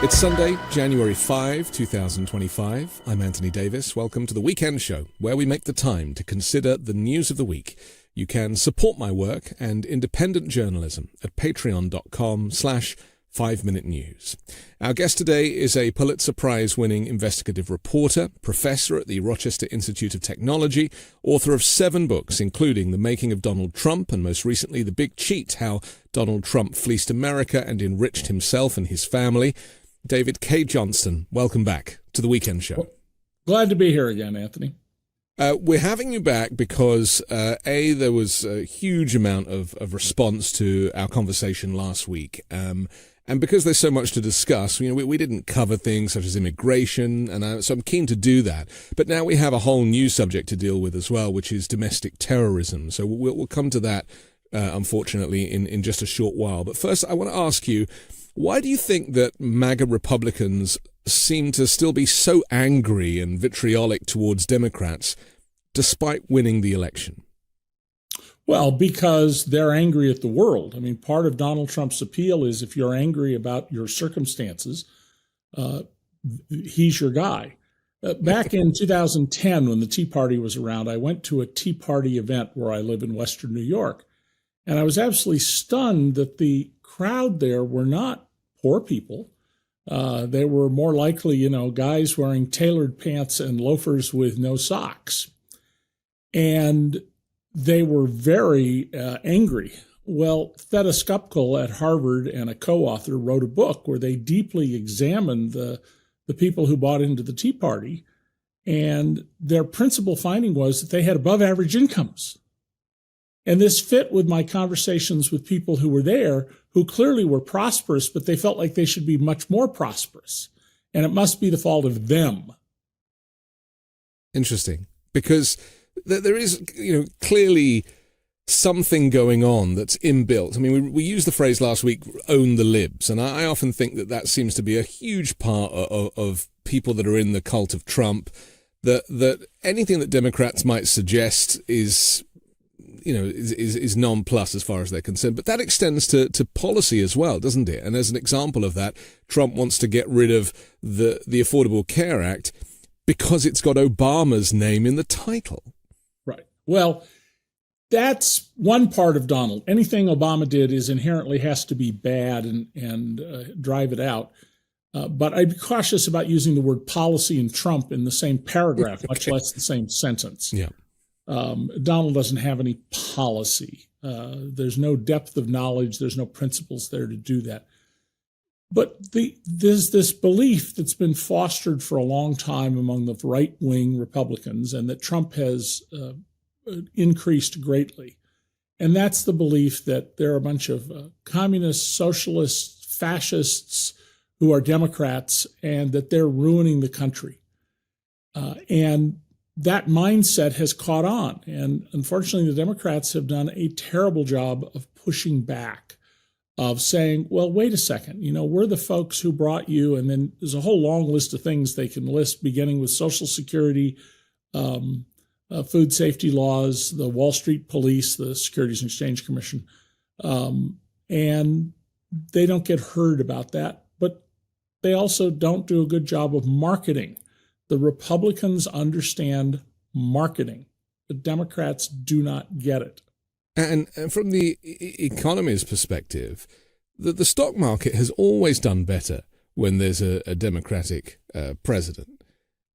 It's Sunday, January 5, 2025. I'm Anthony Davis. Welcome to the Weekend Show, where we make the time to consider the news of the week. You can support my work and independent journalism at patreon.com/5minutenews. Our guest today is a Pulitzer Prize-winning investigative reporter, professor at the Rochester Institute of Technology, author of 7 books, including The Making of Donald Trump and most recently The Big Cheat, How Donald Trump Fleeced America and Enriched Himself and His Family. David Cay Johnston, welcome back to the Weekend Show. Glad to be here again, Anthony. We're having you back because, there was a huge amount of response to our conversation last week. And because there's so much to discuss, we didn't cover things such as immigration, and so I'm keen to do that. But now we have a whole new subject to deal with as well, which is domestic terrorism. So we'll come to that, unfortunately, in just a short while. But first, I want to ask you, why do you think that MAGA Republicans seem to still be so angry and vitriolic towards Democrats despite winning the election? Well, because they're angry at the world. I mean, part of Donald Trump's appeal is if you're angry about your circumstances, he's your guy. Back in 2010, when the Tea Party was around, I went to a Tea Party event where I live in Western New York, and I was absolutely stunned that the crowd there were not poor people. They were more likely, guys wearing tailored pants and loafers with no socks. And they were very angry. Well, Theda Skupkal at Harvard and a co-author wrote a book where they deeply examined the people who bought into the Tea Party. And their principal finding was that they had above average incomes. And this fit with my conversations with people who were there, who clearly were prosperous, but they felt like they should be much more prosperous. And it must be the fault of them. Interesting, because there is, clearly something going on that's inbuilt. I mean, we used the phrase last week, own the libs. And I often think that seems to be a huge part of people that are in the cult of Trump, that anything that Democrats might suggest is non-plus as far as they're concerned. But that extends to policy as well, doesn't it? And as an example of that, Trump wants to get rid of the Affordable Care Act because it's got Obama's name in the title. Right. Well, that's one part of Donald. Anything Obama did is inherently has to be bad and drive it out. But I'd be cautious about using the word policy and Trump in the same paragraph, okay, much less the same sentence. Yeah. Donald doesn't have any policy. There's no depth of knowledge. There's no principles there to do that. But there's this belief that's been fostered for a long time among the right-wing Republicans and that Trump has increased greatly. And that's the belief that there are a bunch of communists, socialists, fascists who are Democrats and that they're ruining the country. And that mindset has caught on. And unfortunately, the Democrats have done a terrible job of pushing back, of saying, well, wait a second, we're the folks who brought you. And then there's a whole long list of things they can list, beginning with Social Security, food safety laws, the Wall Street Police, the Securities and Exchange Commission. And they don't get heard about that. But they also don't do a good job of marketing. The Republicans understand marketing. The Democrats do not get it. And from the economy's perspective, the stock market has always done better when there's a Democratic president.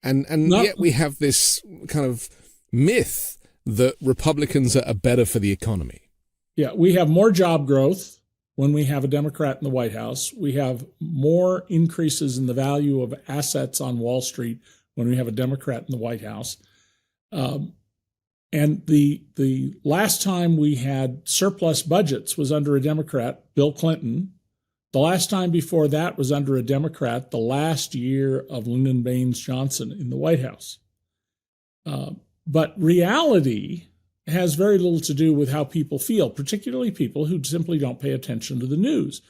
And yet we have this kind of myth that Republicans are better for the economy. Yeah, we have more job growth when we have a Democrat in the White House. We have more increases in the value of assets on Wall Street when we have a Democrat in the White House. And the last time we had surplus budgets was under a Democrat, Bill Clinton. The last time before that was under a Democrat, the last year of Lyndon Baines Johnson in the White House. But reality has very little to do with how people feel, particularly people who simply don't pay attention to the news.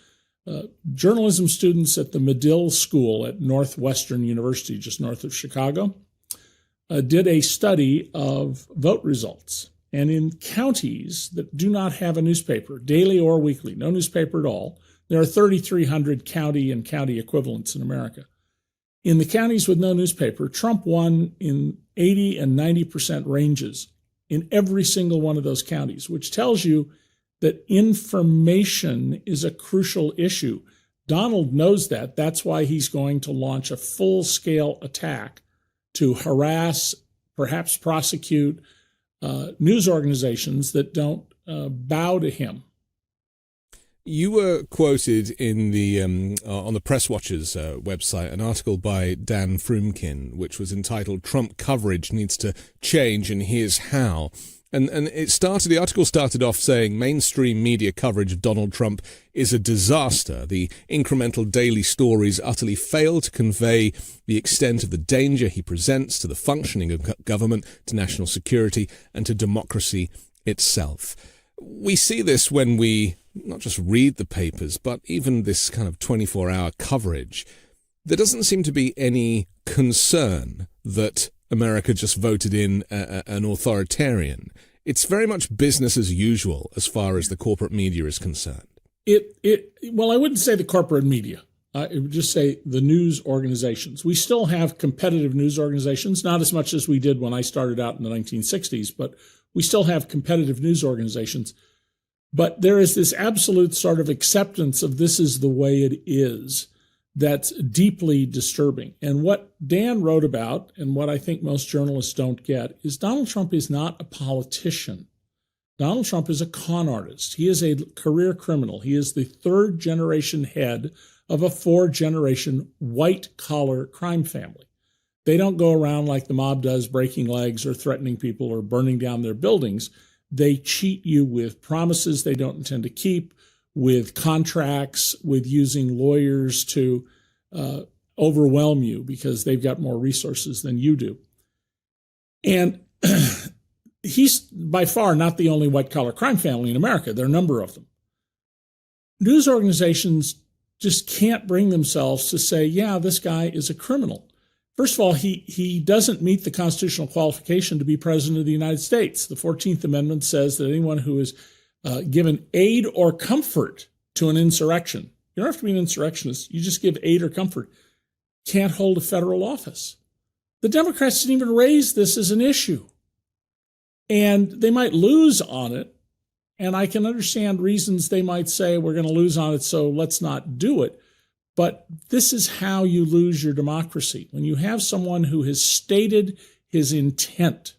Journalism students at the Medill School at Northwestern University, just north of Chicago, did a study of vote results. And in counties that do not have a newspaper, daily or weekly, no newspaper at all, There are 3,300 county and county equivalents in America. In the counties with no newspaper, Trump won in 80 and 90% ranges in every single one of those counties, which tells you that information is a crucial issue. Donald knows that. That's why he's going to launch a full-scale attack to harass, perhaps prosecute news organizations that don't bow to him. You were quoted in the on the Press Watchers website, an article by Dan Frumkin, which was entitled "Trump Coverage Needs to Change and Here's How." And the article started off saying mainstream media coverage of Donald Trump is a disaster. The incremental daily stories utterly fail to convey the extent of the danger he presents to the functioning of government, to national security, and to democracy itself. We see this when we not just read the papers, but even this kind of 24-hour coverage. There doesn't seem to be any concern that America just voted in an authoritarian. It's very much business as usual as far as the corporate media is concerned. Well, I wouldn't say the corporate media. I would just say the news organizations. We still have competitive news organizations, not as much as we did when I started out in the 1960s, but we still have competitive news organizations. But there is this absolute sort of acceptance of this is the way it is that's deeply disturbing. And what Dan wrote about, and what I think most journalists don't get, is Donald Trump is not a politician. Donald Trump is a con artist. He is a career criminal. He is the third generation head of a 4-generation white-collar crime family. They don't go around like the mob does, breaking legs or threatening people or burning down their buildings. They cheat you with promises they don't intend to keep, with contracts, with using lawyers to overwhelm you because they've got more resources than you do. And he's by far not the only white-collar crime family in America. There are a number of them. News organizations just can't bring themselves to say, yeah, this guy is a criminal. First of all, he doesn't meet the constitutional qualification to be president of the United States. The 14th Amendment says that anyone who is given aid or comfort to an insurrection, you don't have to be an insurrectionist, you just give aid or comfort, can't hold a federal office. The Democrats didn't even raise this as an issue. And they might lose on it. And I can understand reasons they might say, we're going to lose on it, so let's not do it. But this is how you lose your democracy. When you have someone who has stated his intent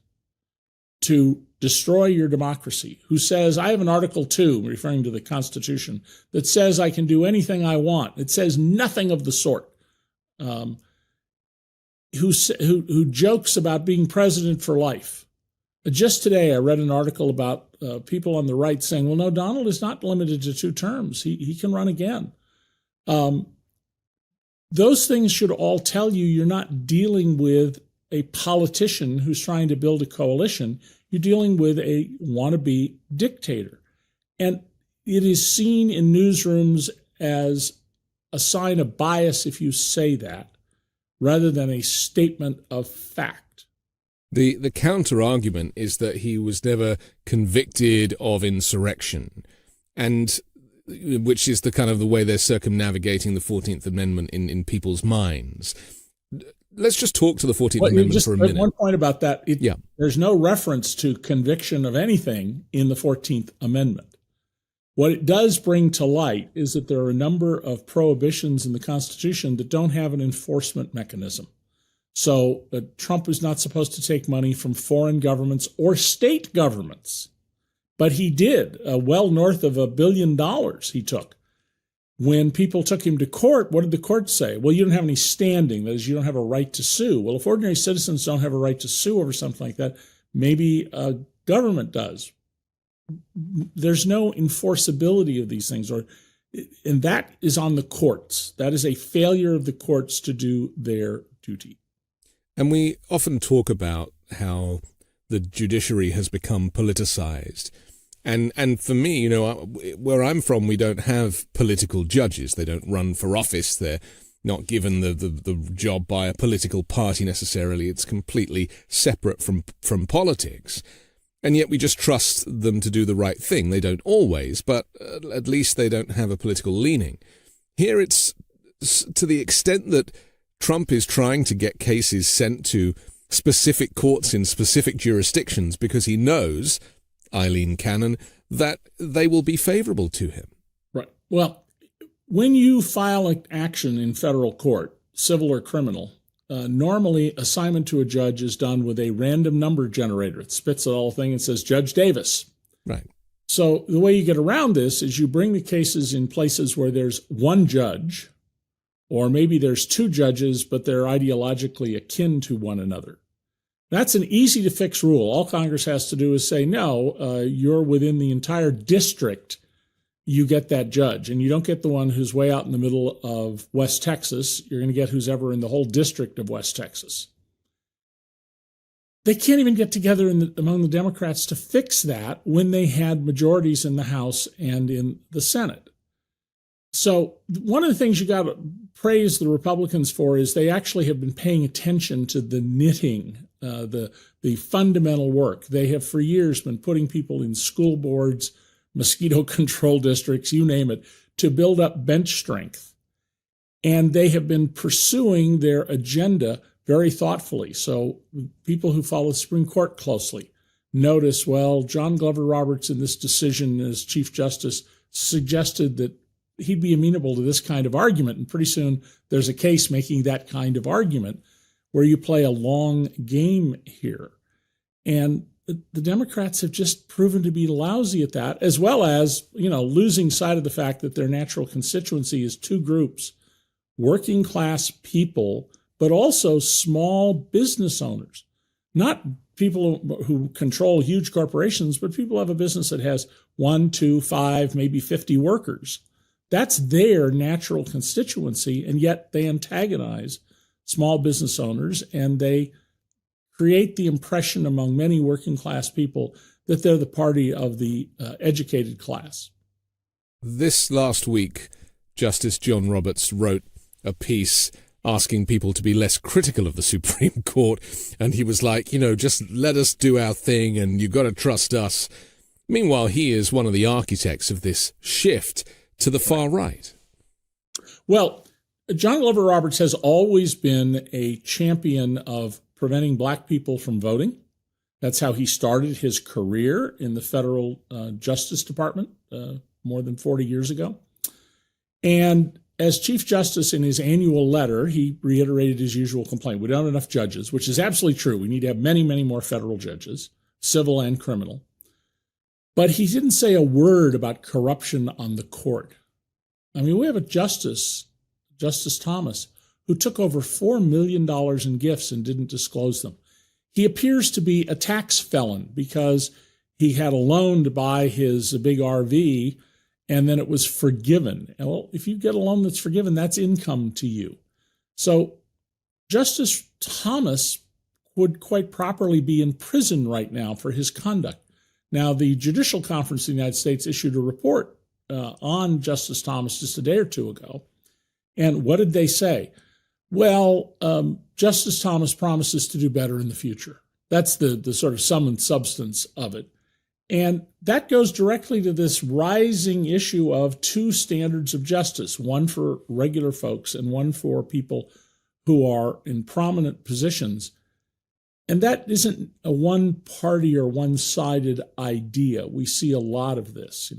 to destroy your democracy, who says, I have an Article 2, referring to the Constitution, that says I can do anything I want. It says nothing of the sort. Who jokes about being president for life. Just today, I read an article about people on the right saying, well, no, Donald is not limited to 2 terms. He can run again. Those things should all tell you you're not dealing with a politician who's trying to build a coalition. You're dealing with a wannabe dictator. And it is seen in newsrooms as a sign of bias if you say that, rather than a statement of fact. The counter-argument is that he was never convicted of insurrection, and which is the kind of the way they're circumnavigating the 14th Amendment in people's minds. Let's just talk to the 14th Amendment for a minute. One point about that. There's no reference to conviction of anything in the 14th Amendment. What it does bring to light is that there are a number of prohibitions in the Constitution that don't have an enforcement mechanism. So Trump is not supposed to take money from foreign governments or state governments. But he did, well north of $1 billion he took. When people took him to court, what did the court say? Well, you don't have any standing. That is, you don't have a right to sue. Well, if ordinary citizens don't have a right to sue over something like that, maybe a government does. There's no enforceability of these things, and that is on the courts. That is a failure of the courts to do their duty. And we often talk about how the judiciary has become politicized. And for me, where I'm from, we don't have political judges. They don't run for office. They're not given the job by a political party necessarily. It's completely separate from politics. And yet we just trust them to do the right thing. They don't always, but at least they don't have a political leaning. Here it's to the extent that Trump is trying to get cases sent to specific courts in specific jurisdictions because he knows, Eileen Cannon, that they will be favorable to him. Right. Well, when you file an action in federal court, civil or criminal, normally assignment to a judge is done with a random number generator. It spits the whole thing and says, Judge Davis. Right. So the way you get around this is you bring the cases in places where there's one judge, or maybe there's two judges, but they're ideologically akin to one another. That's an easy to fix rule. All Congress has to do is say, no, you're within the entire district, you get that judge. And you don't get the one who's way out in the middle of West Texas. You're going to get who's ever in the whole district of West Texas. They can't even get together among the Democrats to fix that when they had majorities in the House and in the Senate. So one of the things you got to praise the Republicans for is they actually have been paying attention to the knitting, the fundamental work. They have for years been putting people in school boards, mosquito control districts, you name it, to build up bench strength. And they have been pursuing their agenda very thoughtfully. So people who follow the Supreme Court closely notice, well, John Glover Roberts in this decision as Chief Justice suggested that he'd be amenable to this kind of argument. And pretty soon there's a case making that kind of argument where you play a long game here. And the Democrats have just proven to be lousy at that, as well as, losing sight of the fact that their natural constituency is two groups, working class people, but also small business owners, not people who control huge corporations, but people who have a business that has 1, 2, 5, maybe 50 workers. That's their natural constituency, and yet they antagonize small business owners, and they create the impression among many working class people that they're the party of the educated class. This last week, Justice John Roberts wrote a piece asking people to be less critical of the Supreme Court, and he was like, just let us do our thing, and you've got to trust us. Meanwhile, he is one of the architects of this shift to the far right. Well, John Glover Roberts has always been a champion of preventing black people from voting. That's how he started his career in the federal Justice Department more than 40 years ago. And as Chief Justice, in his annual letter, he reiterated his usual complaint. We don't have enough judges, which is absolutely true. We need to have many, many more federal judges, civil and criminal. But he didn't say a word about corruption on the court. I mean, we have a Justice Thomas, who took over $4 million in gifts and didn't disclose them. He appears to be a tax felon because he had a loan to buy his big RV, and then it was forgiven. Well, if you get a loan that's forgiven, that's income to you. So Justice Thomas would quite properly be in prison right now for his conduct. Now, the Judicial Conference of the United States issued a report on Justice Thomas just a day or two ago. And what did they say? Well, Justice Thomas promises to do better in the future. That's the sort of sum and substance of it. And that goes directly to this rising issue of two standards of justice, one for regular folks and one for people who are in prominent positions. And that isn't a one-party or one-sided idea. We see a lot of this,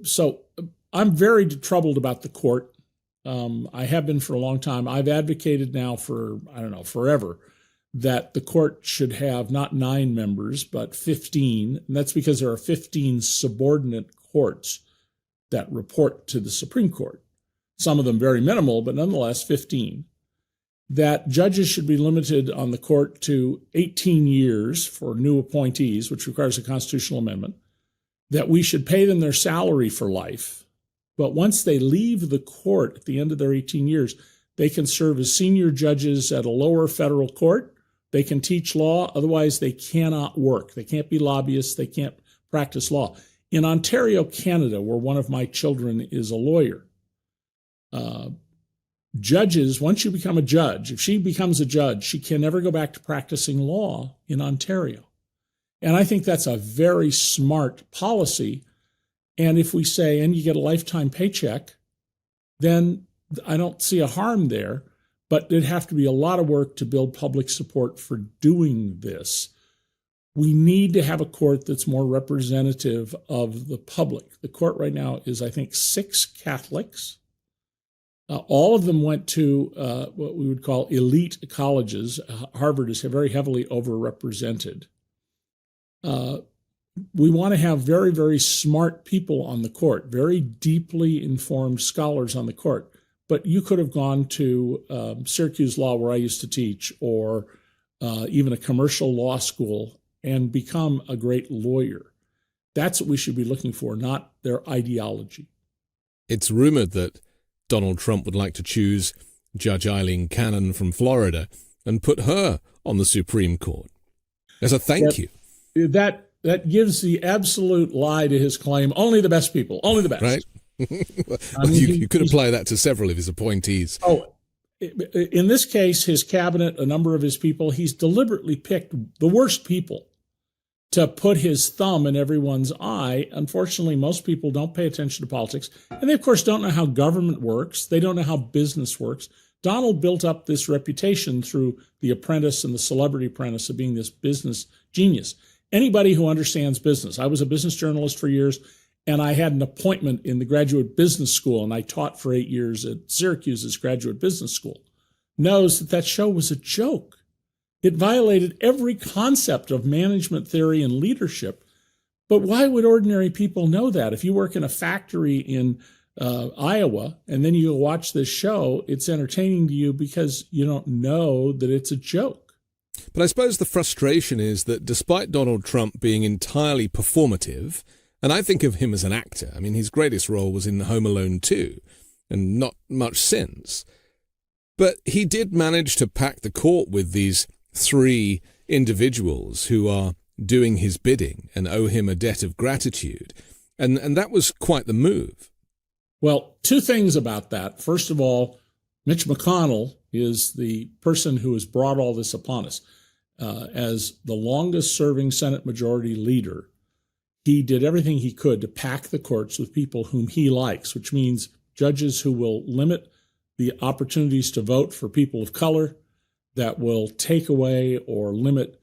So I'm very troubled about the court. I have been for a long time. I've advocated now for, forever, that the court should have not 9 members, but 15. And that's because there are 15 subordinate courts that report to the Supreme Court. Some of them very minimal, but nonetheless 15. That judges should be limited on the court to 18 years for new appointees, which requires a constitutional amendment. That we should pay them their salary for life. But once they leave the court at the end of their 18 years, they can serve as senior judges at a lower federal court. They can teach law. Otherwise, they cannot work. They can't be lobbyists. They can't practice law. In Ontario, Canada, where one of my children is a lawyer, judges, once you become a judge, if she becomes a judge, she can never go back to practicing law in Ontario. And I think that's a very smart policy. And if we say, and you get a lifetime paycheck, then I don't see a harm there. But there'd have to be a lot of work to build public support for doing this. We need to have a court that's more representative of the public. The court right now is, I think, 6 Catholics. All of them went to what we would call elite colleges. Harvard is very heavily overrepresented. We want to have very, very smart people on the court, very deeply informed scholars on the court. But you could have gone to Syracuse Law, where I used to teach, or even a commercial law school and become a great lawyer. That's what we should be looking for, not their ideology. It's rumored that Donald Trump would like to choose Judge Eileen Cannon from Florida and put her on the Supreme Court as a thank you. That gives the absolute lie to his claim. Only the best people, only the best. Right. Well, you could apply that to several of his appointees. Oh, in this case, his cabinet, a number of his people, he's deliberately picked the worst people to put his thumb in everyone's eye. Unfortunately, most people don't pay attention to politics. And they, of course, don't know how government works. They don't know how business works. Donald built up this reputation through The Apprentice and The Celebrity Apprentice of being this business genius. Anybody who understands business, I was a business journalist for years, and I had an appointment in the graduate business school, and I taught for 8 years at Syracuse's graduate business school, knows that that show was a joke. It violated every concept of management theory and leadership. But why would ordinary people know that? If you work in a factory in Iowa and then you watch this show, it's entertaining to you because you don't know that it's a joke. But I suppose the frustration is that despite Donald Trump being entirely performative, and I think of him as an actor, I mean, his greatest role was in Home Alone 2, and not much since, but he did manage to pack the court with these 3 individuals who are doing his bidding and owe him a debt of gratitude. And that was quite the move. Well, 2 things about that. First of all, Mitch McConnell is the person who has brought all this upon us. As the longest-serving Senate Majority Leader, he did everything he could to pack the courts with people whom he likes, which means judges who will limit the opportunities to vote for people of color, that will take away or limit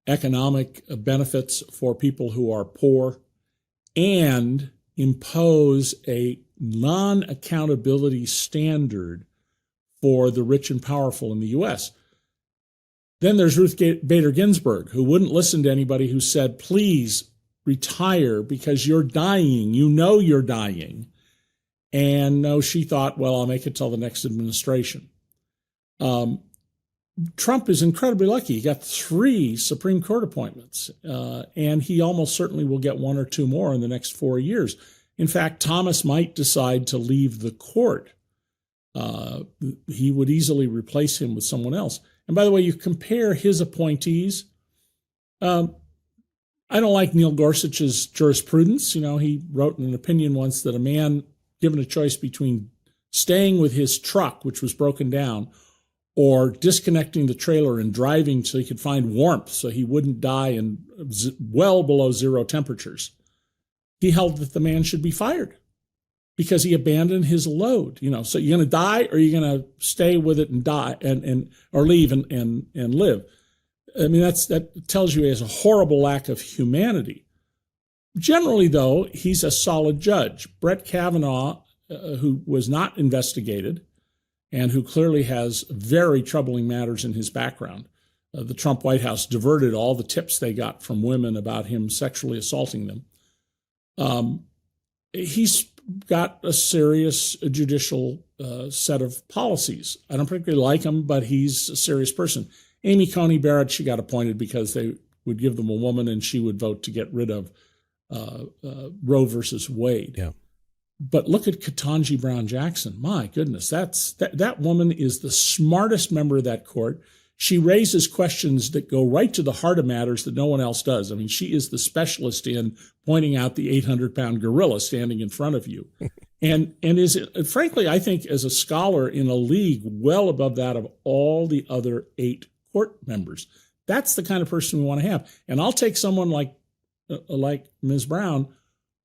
economic benefits for people who are poor, and impose a non-accountability standard for the rich and powerful in the U.S. Then there's Ruth Bader Ginsburg, who wouldn't listen to anybody who said, please retire because you're dying. You know you're dying. And no, she thought, well, I'll make it till the next administration. Trump is incredibly lucky. He got 3 Supreme Court appointments, and he almost certainly will get 1 or 2 more in the next 4 years. In fact, Thomas might decide to leave the court. He would easily replace him with someone else. And by the way, you compare his appointees. I don't like Neil Gorsuch's jurisprudence. You know, he wrote in an opinion once that a man given a choice between staying with his truck, which was broken down, or disconnecting the trailer and driving so he could find warmth so he wouldn't die in well below 0 temperatures, he held that the man should be fired because he abandoned his load. You know, so you're going to die or you're going to stay with it and die or leave and live. I mean, that tells you he has a horrible lack of humanity. Generally, though, he's a solid judge. Brett Kavanaugh, who was not investigated and who clearly has very troubling matters in his background. The Trump White House diverted all the tips they got from women about him sexually assaulting them. He's got a serious judicial set of policies. I don't particularly like him, but he's a serious person. Amy Coney Barrett, she got appointed because they would give them a woman and she would vote to get rid of Roe versus Wade. Yeah. But look at Ketanji Brown Jackson. My goodness, that woman is the smartest member of that court. She raises questions that go right to the heart of matters that no one else does. I mean, she is the specialist in pointing out the 800-pound gorilla standing in front of you. and is, frankly, I think as a scholar in a league well above that of all the other 8 court members. That's the kind of person we want to have. And I'll take someone like like Ms. Brown,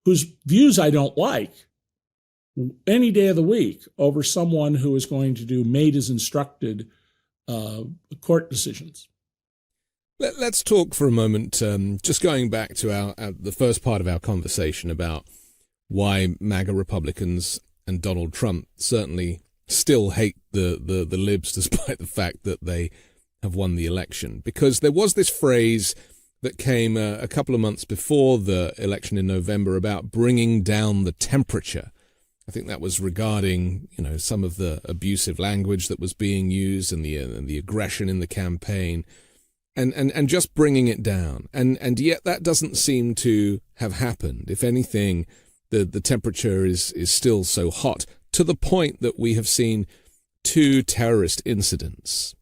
whose views I don't like, any day of the week over someone who is going to do made as instructed court decisions. Let's talk for a moment, just going back to the first part of our conversation about why MAGA Republicans and Donald Trump certainly still hate the libs despite the fact that they have won the election. Because there was this phrase that came a couple of months before the election in November about bringing down the temperature. I think that was regarding, some of the abusive language that was being used and the aggression in the campaign, and just bringing it down. And yet that doesn't seem to have happened. If anything, the temperature is still so hot, to the point that we have seen 2 terrorist incidents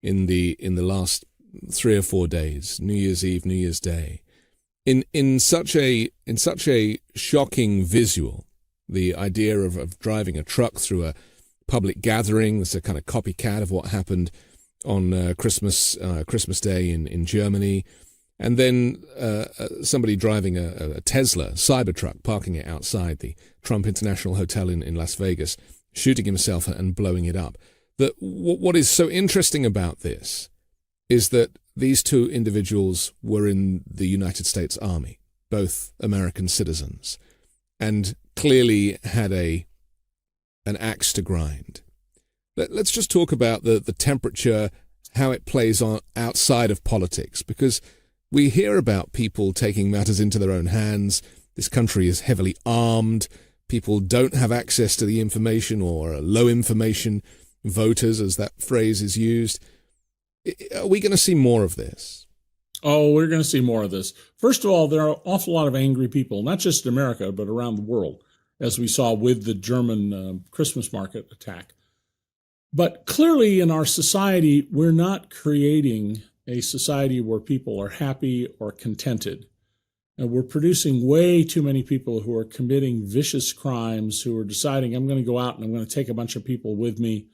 in the last 3 or 4 days, New Year's Eve, New Year's Day, in such a shocking visual. The idea of driving a truck through a public gathering, that's a kind of copycat of what happened on Christmas Day in Germany, and then somebody driving a Tesla Cybertruck, parking it outside the Trump International Hotel in Las Vegas, shooting himself and blowing it up. What is so interesting about this is that these 2 individuals were in the United States Army, both American citizens, and clearly had an axe to grind. Let's just talk about the temperature, how it plays on outside of politics, because we hear about people taking matters into their own hands. This country is heavily armed. People don't have access to the information, or low information voters, as that phrase is used. Are we going to see more of this? Oh, we're going to see more of this. First of all, there are an awful lot of angry people, not just in America, but around the world, as we saw with the German Christmas market attack. But clearly in our society, we're not creating a society where people are happy or contented. And we're producing way too many people who are committing vicious crimes, who are deciding, I'm going to go out and I'm going to take a bunch of people with me.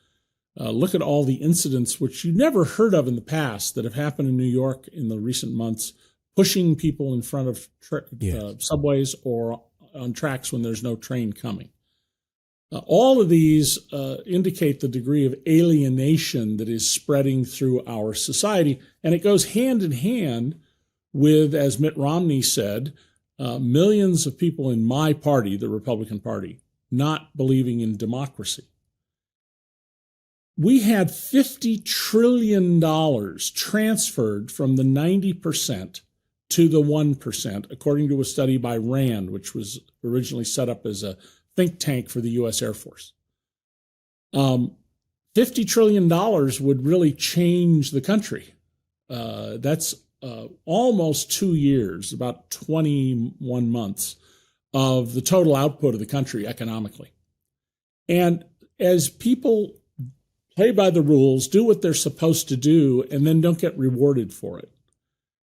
Look at all the incidents which you never heard of in the past that have happened in New York in the recent months, pushing people in front of subways or on tracks when there's no train coming. All of these indicate the degree of alienation that is spreading through our society, and it goes hand in hand with, as Mitt Romney said, millions of people in my party, the Republican Party, not believing in democracy. We had $50 trillion transferred from the 90% to the 1%, according to a study by RAND, which was originally set up as a think tank for the U.S. Air Force. $50 trillion would really change the country. That's almost 2 years, about 21 months of the total output of the country economically. And as people play by the rules, do what they're supposed to do, and then don't get rewarded for it,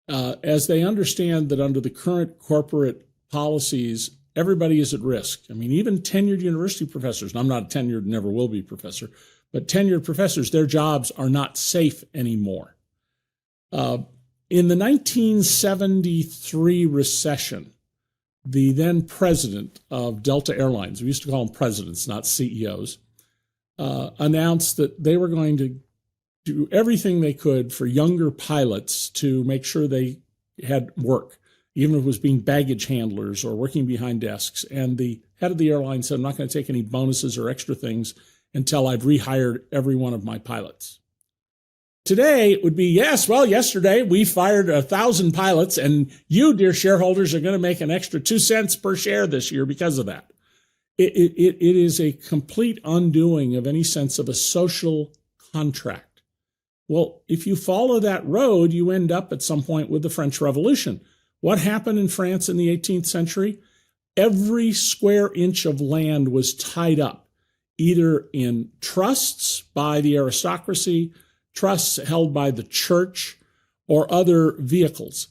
as they understand that under the current corporate policies, everybody is at risk. I mean, even tenured university professors, and I'm not a tenured, never will be professor, but tenured professors, their jobs are not safe anymore. In the 1973 recession, the then president of Delta Airlines, we used to call them presidents, not CEOs, announced that they were going to do everything they could for younger pilots to make sure they had work, even if it was being baggage handlers or working behind desks. And the head of the airline said, I'm not going to take any bonuses or extra things until I've rehired every one of my pilots. Today, it would be, yes, well, yesterday we fired 1,000 pilots, and you, dear shareholders, are going to make an extra 2 cents per share this year because of that. It is a complete undoing of any sense of a social contract. Well, if you follow that road, you end up at some point with the French Revolution. What happened in France in the 18th century? Every square inch of land was tied up, either in trusts by the aristocracy, trusts held by the church, or other vehicles.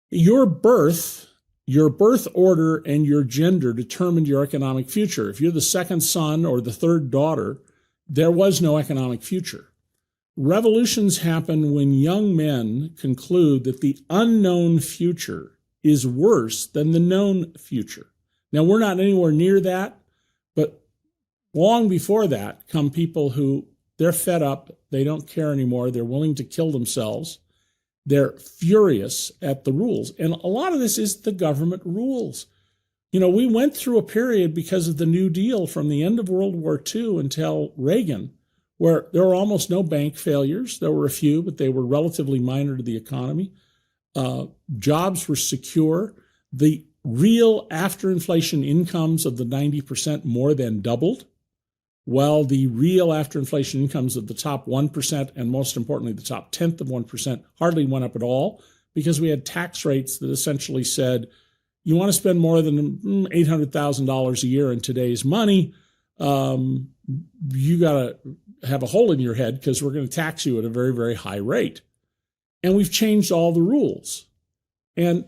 Your birth order, and your gender determined your economic future. If you're the second son or the third daughter, there was no economic future. Revolutions happen when young men conclude that the unknown future is worse than the known future. Now, we're not anywhere near that, but long before that come people who they're fed up, they don't care anymore, they're willing to kill themselves, they're furious at the rules. And a lot of this is the government rules. You know, we went through a period because of the New Deal from the end of World War II until Reagan, where there were almost no bank failures. There were a few, but they were relatively minor to the economy. Jobs were secure. The real after-inflation incomes of the 90% more than doubled, while the real after-inflation incomes of the top 1%, and most importantly, the top tenth of 1%, hardly went up at all, because we had tax rates that essentially said, you want to spend more than $800,000 a year in today's money, you got to have a hole in your head because we're going to tax you at a very, very high rate. And we've changed all the rules. And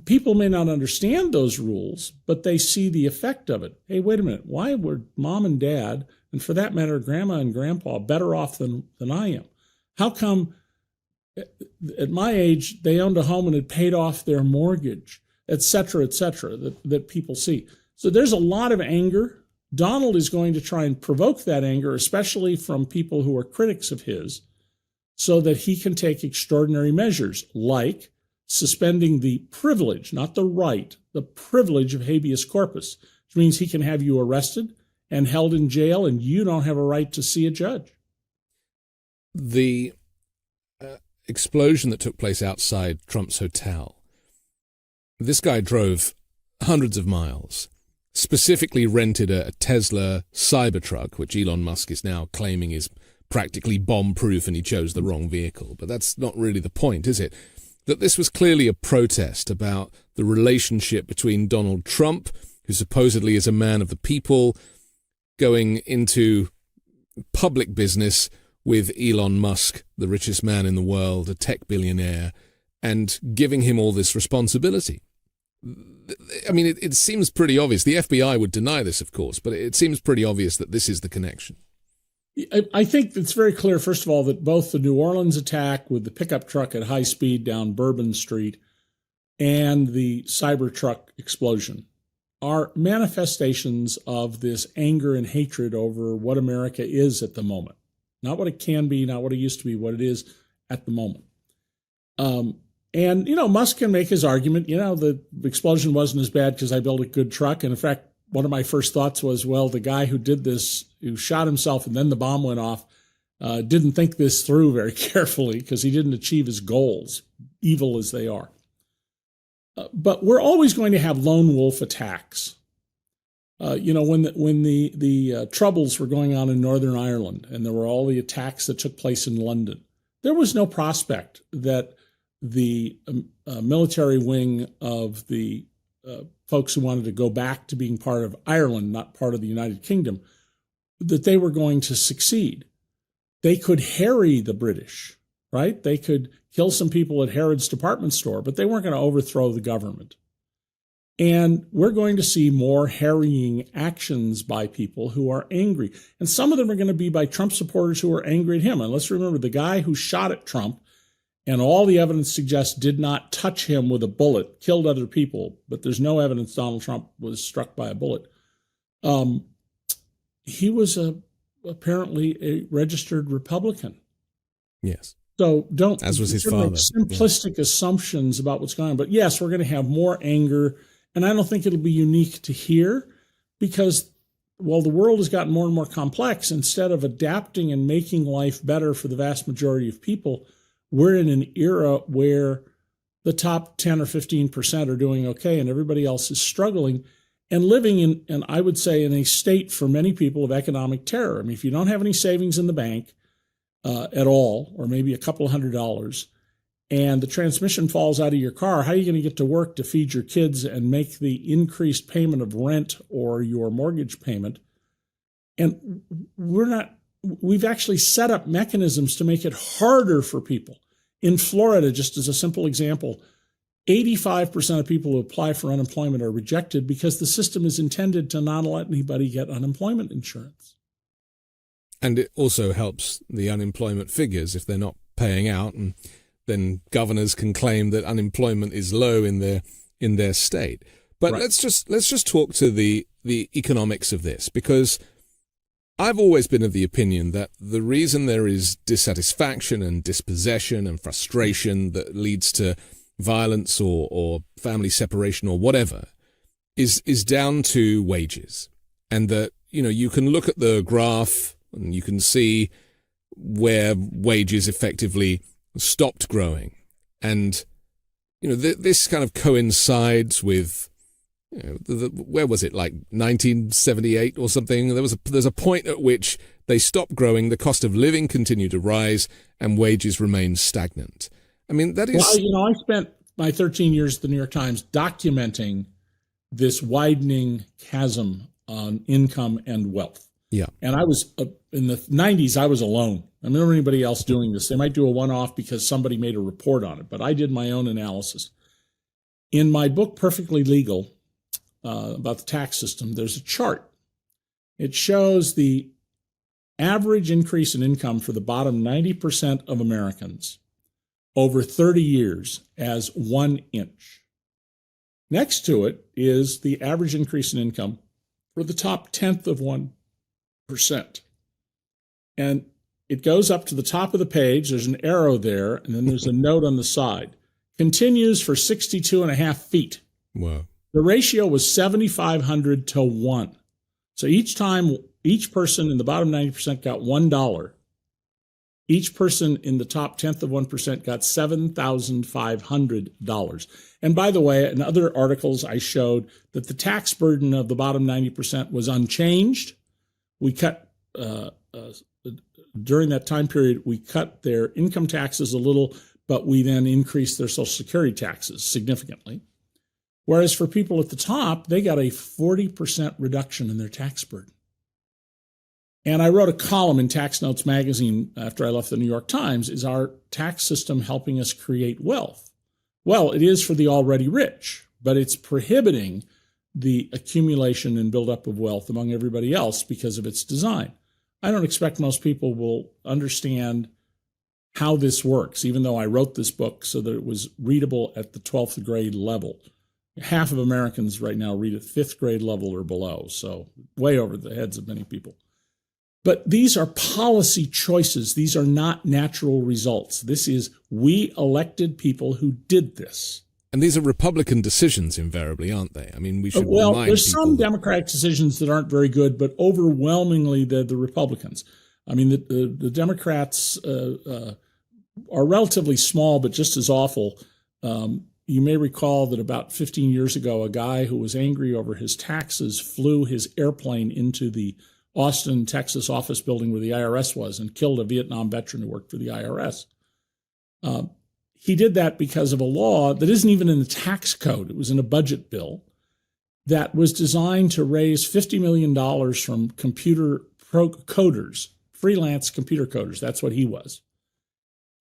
people may not understand those rules, but they see the effect of it. Hey, wait a minute. Why were mom and dad, and for that matter, grandma and grandpa, better off than I am? How come at my age they owned a home and had paid off their mortgage, et cetera, that people see? So there's a lot of anger. Donald is going to try and provoke that anger, especially from people who are critics of his, so that he can take extraordinary measures like suspending the privilege, not the right, the privilege of habeas corpus, which means he can have you arrested and held in jail and you don't have a right to see a judge. The explosion that took place outside Trump's hotel, this guy drove hundreds of miles, specifically rented a Tesla Cybertruck, which Elon Musk is now claiming is practically bomb-proof and he chose the wrong vehicle. But that's not really the point, is it? That this was clearly a protest about the relationship between Donald Trump, who supposedly is a man of the people, going into public business with Elon Musk, the richest man in the world, a tech billionaire, and giving him all this responsibility. I mean, it seems pretty obvious. The FBI would deny this, of course, but it seems pretty obvious that this is the connection. I think it's very clear, first of all, that both the New Orleans attack with the pickup truck at high speed down Bourbon Street and the Cybertruck explosion are manifestations of this anger and hatred over what America is at the moment. Not what it can be, not what it used to be, what it is at the moment. And, you know, Musk can make his argument, you know, the explosion wasn't as bad because I built a good truck. And in fact, one of my first thoughts was, well, the guy who did this, who shot himself and then the bomb went off, didn't think this through very carefully because he didn't achieve his goals, evil as they are. But we're always going to have lone wolf attacks. You know, when the troubles were going on in Northern Ireland and there were all the attacks that took place in London, there was no prospect that the military wing of the folks who wanted to go back to being part of Ireland, not part of the United Kingdom, that they were going to succeed. They could harry the British, right? They could kill some people at Harrods department store, but they weren't going to overthrow the government. And we're going to see more harrying actions by people who are angry. And some of them are going to be by Trump supporters who are angry at him. And let's remember, the guy who shot at Trump, and all the evidence suggests did not touch him with a bullet, killed other people, but there's no evidence Donald Trump was struck by a bullet. He was apparently a registered Republican. Yes. So don't, as was his make father, simplistic assumptions about what's going on. But yes, we're going to have more anger, and I don't think it'll be unique to here, because while the world has gotten more and more complex, instead of adapting and making life better for the vast majority of people, we're in an era where the top 10 or 15% are doing okay and everybody else is struggling and living in, and I would say, in a state for many people of economic terror. I mean, if you don't have any savings in the bank at all, or maybe a couple of $100s, and the transmission falls out of your car, how are you going to get to work to feed your kids and make the increased payment of rent or your mortgage payment? And we've actually set up mechanisms to make it harder for people. In Florida, just as a simple example, 85% of people who apply for unemployment are rejected because the system is intended to not let anybody get unemployment insurance. And it also helps the unemployment figures if they're not paying out. And then governors can claim that unemployment is low in their state. But let's just talk to the economics of this, because I've always been of the opinion that the reason there is dissatisfaction and dispossession and frustration that leads to violence or family separation or whatever is down to wages. And that, you can look at the graph and you can see where wages effectively stopped growing. And, this kind of coincides with, where was it, like 1978 or something? There's a point at which they stopped growing, the cost of living continued to rise, and wages remained stagnant. I mean, that is... Well, I spent my 13 years at the New York Times documenting this widening chasm on income and wealth. Yeah. And I was, in the 90s, I was alone. I don't remember anybody else doing this. They might do a one-off because somebody made a report on it, but I did my own analysis. In my book, Perfectly Legal, about the tax system, there's a chart. It shows the average increase in income for the bottom 90% of Americans over 30 years as 1 inch. Next to it is the average increase in income for the top 10th of 1%. And it goes up to the top of the page. There's an arrow there, and then there's a note on the side. Continues for 62 and a half feet. Wow. The ratio was 7,500 to 1. So each time, each person in the bottom 90% got $1. Each person in the top 10th of 1% got $7,500. And by the way, in other articles, I showed that the tax burden of the bottom 90% was unchanged. We cut, during that time period, we cut their income taxes a little, but we then increased their Social Security taxes significantly. Whereas for people at the top, they got a 40% reduction in their tax burden. And I wrote a column in Tax Notes magazine after I left the New York Times, is our tax system helping us create wealth? Well, it is for the already rich, but it's prohibiting the accumulation and buildup of wealth among everybody else because of its design. I don't expect most people will understand how this works, even though I wrote this book so that it was readable at the 12th grade level. Half of Americans right now read at 5th grade level or below, so way over the heads of many people. But these are policy choices. These are not natural results. This is, we elected people who did this. And these are Republican decisions invariably, aren't they? I mean, we should remind there's people some Democratic decisions that aren't very good, but overwhelmingly they're the Republicans. I mean, the Democrats are relatively small, but just as awful. You may recall that about 15 years ago, a guy who was angry over his taxes flew his airplane into the Austin, Texas office building where the IRS was and killed a Vietnam veteran who worked for the IRS. He did that because of a law that isn't even in the tax code. It was in a budget bill that was designed to raise $50 million from computer coders, freelance computer coders. That's what he was,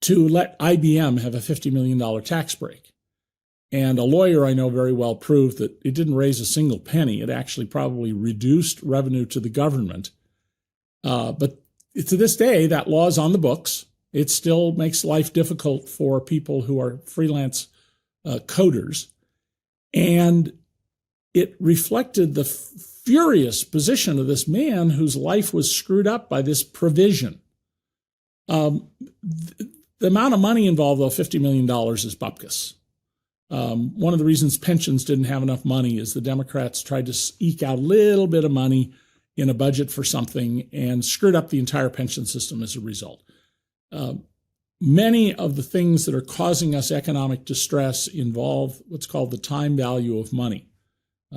to let IBM have a $50 million tax break. And a lawyer I know very well proved that it didn't raise a single penny. It actually probably reduced revenue to the government. But to this day, that law is on the books. It still makes life difficult for people who are freelance coders. And it reflected the furious position of this man whose life was screwed up by this provision. The amount of money involved, though, $50 million is bupkis. One of the reasons pensions didn't have enough money is the Democrats tried to eke out a little bit of money in a budget for something and screwed up the entire pension system as a result. Many of the things that are causing us economic distress involve what's called the time value of money.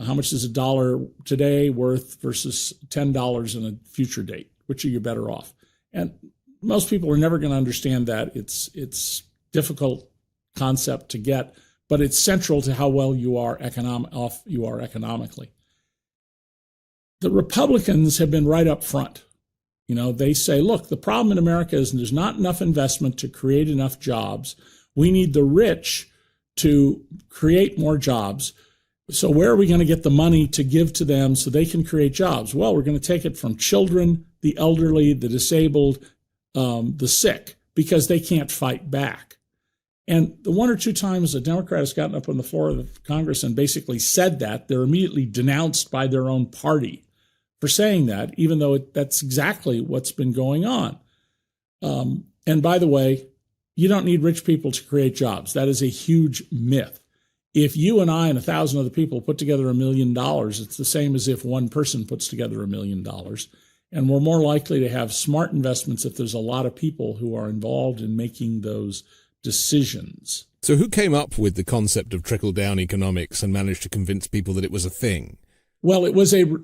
How much is a dollar today worth versus $10 in a future date? Which are you better off? And most people are never going to understand that. It's difficult concept to get, but it's central to how well you are economically. The Republicans have been right up front. You know, they say, look, the problem in America is there's not enough investment to create enough jobs. We need the rich to create more jobs. So where are we going to get the money to give to them so they can create jobs? Well, we're going to take it from children, the elderly, the disabled, the sick, because they can't fight back. And the one or two times a Democrat has gotten up on the floor of Congress and basically said that, they're immediately denounced by their own party for saying that, even though that's exactly what's been going on. And by the way, you don't need rich people to create jobs. That is a huge myth. If you and I and 1,000 other people put together $1 million, it's the same as if one person puts together $1 million. And we're more likely to have smart investments if there's a lot of people who are involved in making those decisions. So who came up with the concept of trickle-down economics and managed to convince people that it was a thing? Well,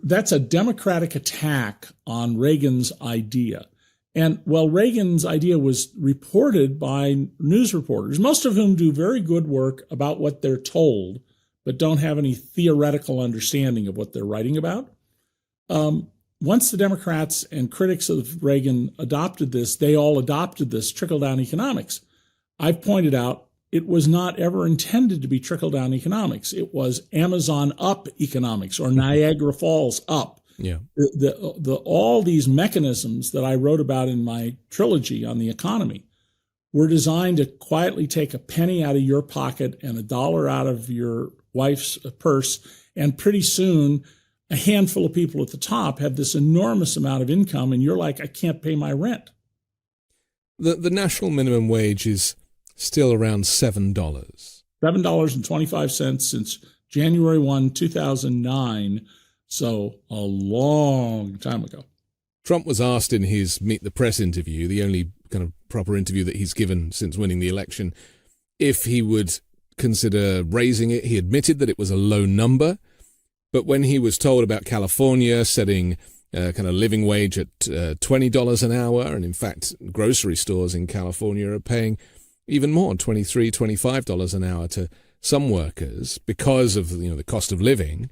that's a Democratic attack on Reagan's idea. And Reagan's idea was reported by news reporters, most of whom do very good work about what they're told, but don't have any theoretical understanding of what they're writing about. Once the Democrats and critics of Reagan adopted this, they all adopted this trickle-down economics. I've pointed out it was not ever intended to be trickle-down economics. It was Amazon up economics or Niagara Falls up. Yeah. All these mechanisms that I wrote about in my trilogy on the economy were designed to quietly take a penny out of your pocket and $1 out of your wife's purse, and pretty soon a handful of people at the top have this enormous amount of income, and you're like, I can't pay my rent. The national minimum wage is still around $7. $7.25 since January 1, 2009. So a long time ago. Trump was asked in his Meet the Press interview, the only kind of proper interview that he's given since winning the election, if he would consider raising it. He admitted that it was a low number. But when he was told about California setting kind of living wage at $20 an hour, and in fact, grocery stores in California are paying even more, $23, $25 an hour to some workers because of the cost of living,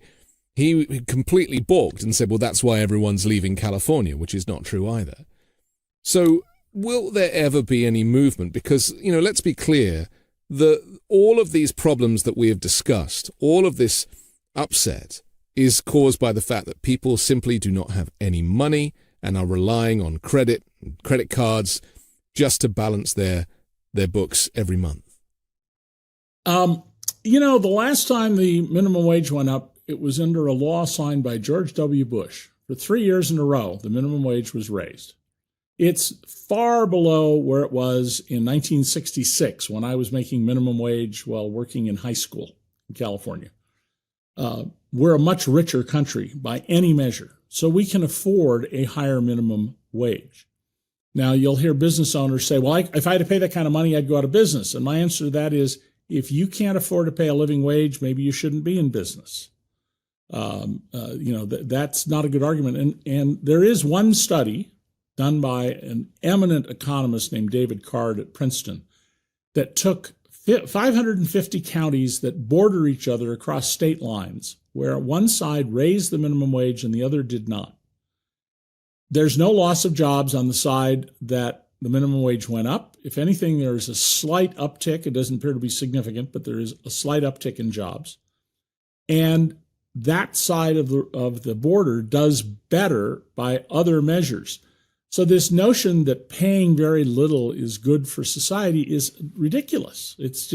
he completely balked and said, well, that's why everyone's leaving California, which is not true either. So will there ever be any movement? Because, let's be clear, all of these problems that we have discussed, all of this upset is caused by the fact that people simply do not have any money and are relying on credit cards just to balance their books every month. The last time the minimum wage went up, it was under a law signed by George W. Bush. For 3 years in a row, the minimum wage was raised. It's far below where it was in 1966 when I was making minimum wage while working in high school in California. We're a much richer country by any measure, so we can afford a higher minimum wage. Now, you'll hear business owners say, well, if I had to pay that kind of money, I'd go out of business. And my answer to that is, if you can't afford to pay a living wage, maybe you shouldn't be in business. That's not a good argument. And there is one study done by an eminent economist named David Cay at Princeton that took 550 counties that border each other across state lines, where one side raised the minimum wage and the other did not. There's no loss of jobs on the side that the minimum wage went up. If anything, there's a slight uptick. It doesn't appear to be significant, but there is a slight uptick in jobs. And that side of the border does better by other measures. So this notion that paying very little is good for society is ridiculous. It's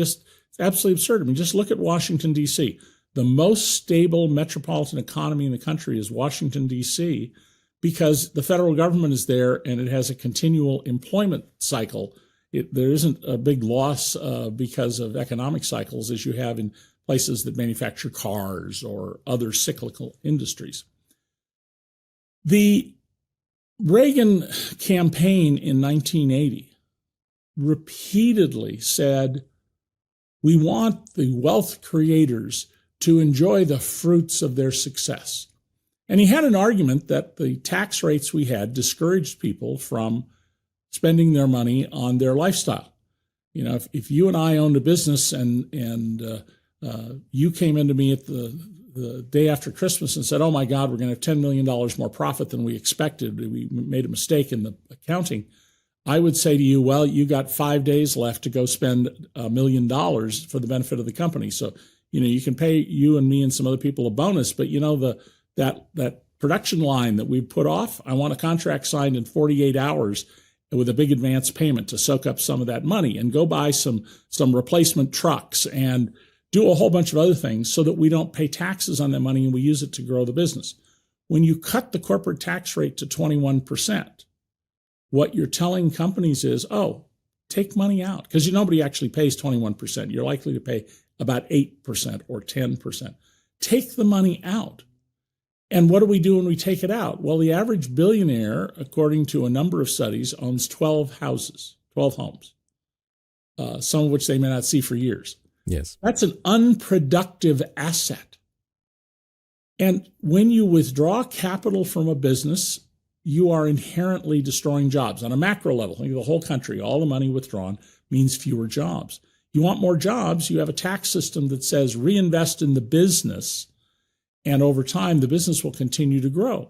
absolutely absurd. I mean, just look at Washington, D.C. The most stable metropolitan economy in the country is Washington, D.C., because the federal government is there and it has a continual employment cycle. There isn't a big loss because of economic cycles as you have in places that manufacture cars or other cyclical industries. The Reagan campaign in 1980 repeatedly said, we want the wealth creators to enjoy the fruits of their success. And he had an argument that the tax rates we had discouraged people from spending their money on their lifestyle. If you and I owned a business and you came into me at the day after Christmas and said, oh my God, we're going to have $10 million more profit than we expected. We made a mistake in the accounting. I would say to you, well, you got 5 days left to go spend $1 million for the benefit of the company. So, you can pay you and me and some other people a bonus, but that production line that we put off, I want a contract signed in 48 hours with a big advance payment to soak up some of that money and go buy some replacement trucks and do a whole bunch of other things so that we don't pay taxes on that money and we use it to grow the business. When you cut the corporate tax rate to 21%, what you're telling companies is, oh, take money out, because nobody actually pays 21%. You're likely to pay about 8% or 10%. Take the money out. And what do we do when we take it out? Well, the average billionaire, according to a number of studies, owns 12 houses, 12 homes, some of which they may not see for years. Yes. That's an unproductive asset. And when you withdraw capital from a business, you are inherently destroying jobs. On a macro level, think of the whole country, all the money withdrawn means fewer jobs. You want more jobs, you have a tax system that says reinvest in the business, and over time, the business will continue to grow.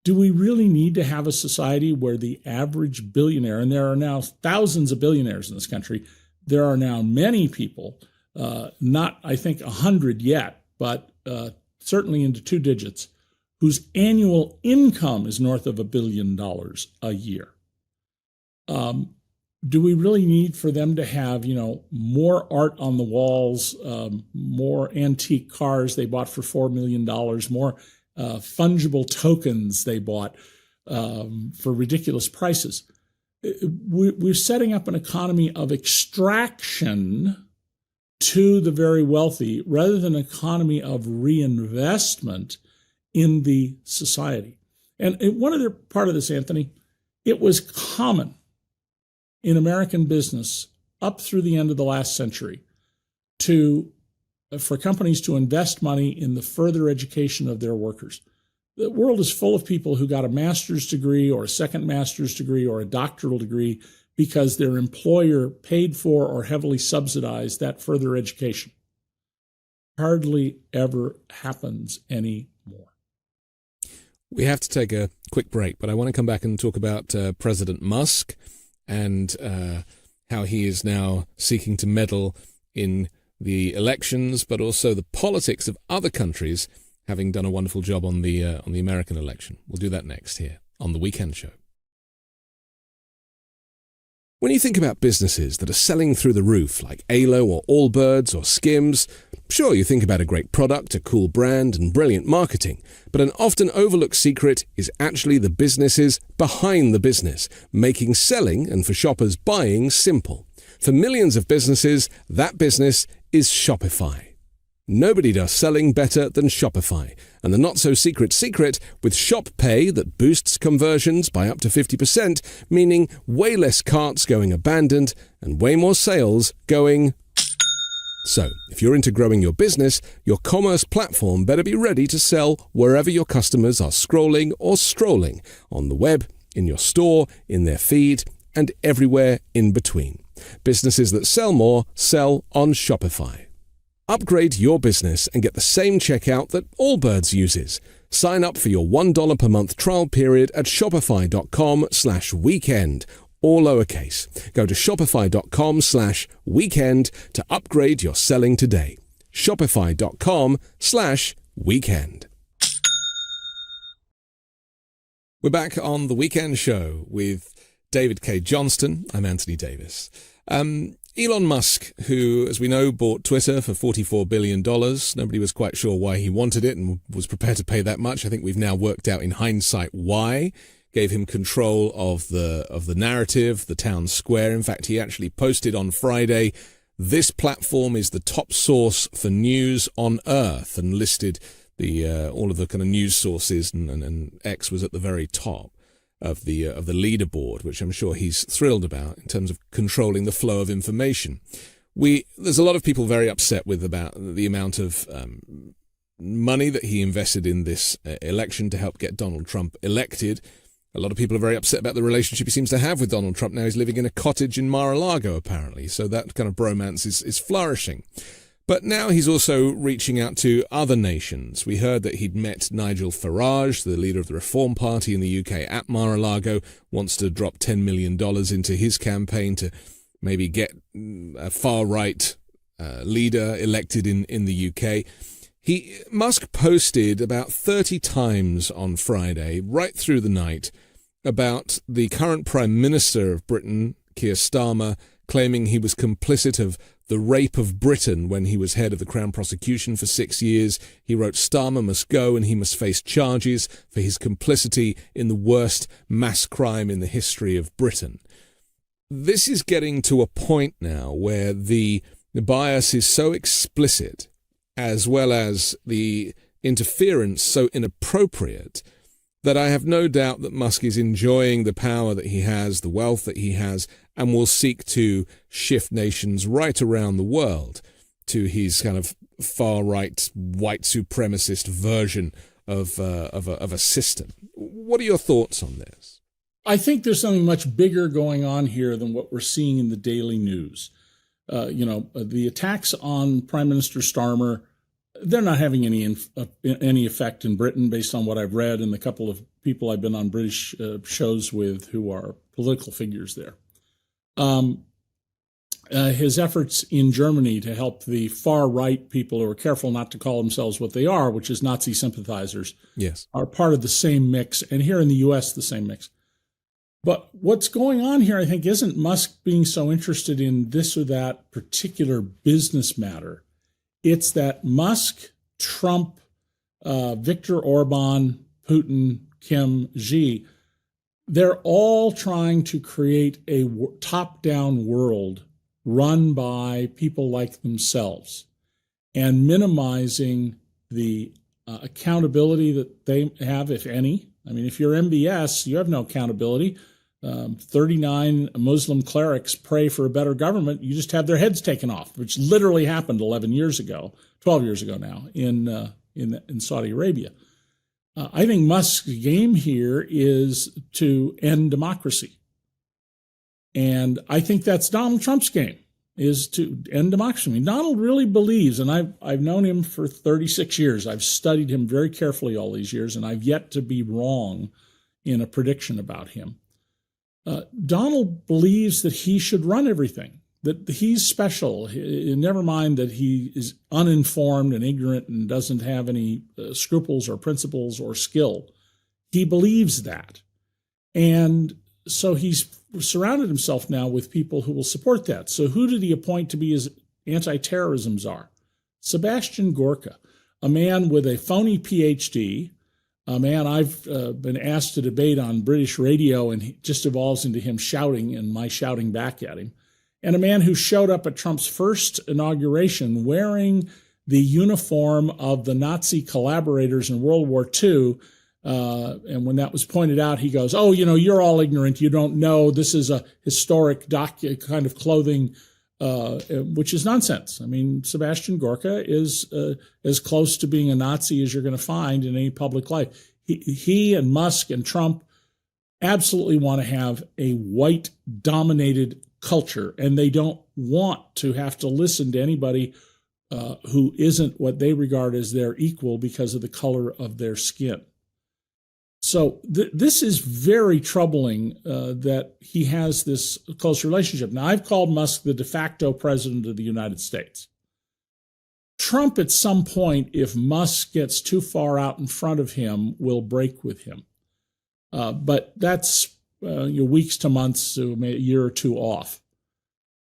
Do we really need to have a society where the average billionaire, and there are now thousands of billionaires in this country, there are now many people, not, I think, 100 yet, but certainly into two digits, whose annual income is north of $1 billion a year. Do we really need for them to have, more art on the walls, more antique cars they bought for $4 million, more fungible tokens they bought for ridiculous prices? We're setting up an economy of extraction to the very wealthy rather than an economy of reinvestment in the society. And one other part of this, Anthony, it was common in American business up through the end of the last century for companies to invest money in the further education of their workers. The world is full of people who got a master's degree or a second master's degree or a doctoral degree because their employer paid for or heavily subsidized that further education. Hardly ever happens anymore. We have to take a quick break, but I want to come back and talk about President Musk and how he is now seeking to meddle in the elections, but also the politics of other countries, having done a wonderful job on the American election. We'll do that next here on The Weekend Show. When you think about businesses that are selling through the roof, like Alo or Allbirds or Skims, sure, you think about a great product, a cool brand, and brilliant marketing, but an often overlooked secret is actually the businesses behind the business, making selling and for shoppers buying simple. For millions of businesses, that business is Shopify. Nobody does selling better than Shopify, and the not-so-secret secret with Shop Pay that boosts conversions by up to 50%, meaning way less carts going abandoned and way more sales going. So, if you're into growing your business, your commerce platform better be ready to sell wherever your customers are scrolling or strolling, on the web, in your store, in their feed, and everywhere in between. Businesses that sell more sell on Shopify. Upgrade your business and get the same checkout that Allbirds uses. Sign up for your $1 per month trial period at shopify.com/weekend, all lowercase. Go to shopify.com/weekend to upgrade your selling today. Shopify.com/weekend. We're back on The Weekend Show with David Cay Johnston. I'm Anthony Davis. Elon Musk, who, as we know, bought Twitter for $44 billion. Nobody was quite sure why he wanted it and was prepared to pay that much. I think we've now worked out in hindsight why. Gave him control of the narrative, the town square. In fact, he actually posted on Friday, "This platform is the top source for news on Earth," and listed all of the kind of news sources, and X was at the very top of the leaderboard, which I'm sure he's thrilled about in terms of controlling the flow of information. There's a lot of people very upset about the amount of money that he invested in this election to help get Donald Trump elected. A lot of people are very upset about the relationship he seems to have with Donald Trump. Now he's living in a cottage in Mar-a-Lago, apparently, so that kind of bromance is flourishing. But now he's also reaching out to other nations. We heard that he'd met Nigel Farage, the leader of the Reform Party in the UK, at Mar-a-Lago, wants to drop $10 million into his campaign to maybe get a far-right leader elected in the UK. Musk posted about 30 times on Friday, right through the night, about the current Prime Minister of Britain, Keir Starmer, claiming he was complicit of the rape of Britain when he was head of the Crown Prosecution for 6 years. He wrote, "Starmer must go and he must face charges for his complicity in the worst mass crime in the history of Britain." This is getting to a point now where the bias is so explicit, as well as the interference so inappropriate, that I have no doubt that Musk is enjoying the power that he has, the wealth that he has, and will seek to shift nations right around the world to his kind of far-right, white supremacist version of a system. What are your thoughts on this? I think there's something much bigger going on here than what we're seeing in the daily news. The attacks on Prime Minister Starmer, they're not having any effect in Britain based on what I've read and the couple of people I've been on British shows with who are political figures there. His efforts in Germany to help the far-right people who are careful not to call themselves what they are, which is Nazi sympathizers, yes, are part of the same mix, and here in the U.S., the same mix. But what's going on here, I think, isn't Musk being so interested in this or that particular business matter. It's that Musk, Trump, Viktor Orban, Putin, Kim, Xi, they're all trying to create a top-down world run by people like themselves and minimizing the accountability that they have, if any. I mean, if you're MBS, you have no accountability. 39 Muslim clerics pray for a better government. You just have their heads taken off, which literally happened 12 years ago now in Saudi Arabia. I think Musk's game here is to end democracy. And I think that's Donald Trump's game, is to end democracy. I mean, Donald really believes, and I've known him for 36 years. I've studied him very carefully all these years, and I've yet to be wrong in a prediction about him. Donald believes that he should run everything, that he's special. Never mind that he is uninformed and ignorant and doesn't have any scruples or principles or skill. He believes that. And so he's surrounded himself now with people who will support that. So who did he appoint to be his anti-terrorism czar? Sebastian Gorka, a man with a phony PhD, a man I've been asked to debate on British radio, and it just evolves into him shouting and my shouting back at him. And a man who showed up at Trump's first inauguration wearing the uniform of the Nazi collaborators in World War II. And when that was pointed out, he goes, "Oh, you're all ignorant. You don't know. This is a historic kind of clothing," which is nonsense. I mean, Sebastian Gorka is as close to being a Nazi as you're going to find in any public life. He and Musk and Trump absolutely want to have a white-dominated culture, and they don't want to have to listen to anybody who isn't what they regard as their equal because of the color of their skin. So this is very troubling that he has this close relationship. Now, I've called Musk the de facto president of the United States. Trump, at some point, if Musk gets too far out in front of him, will break with him. But that's weeks to months, a year or two off.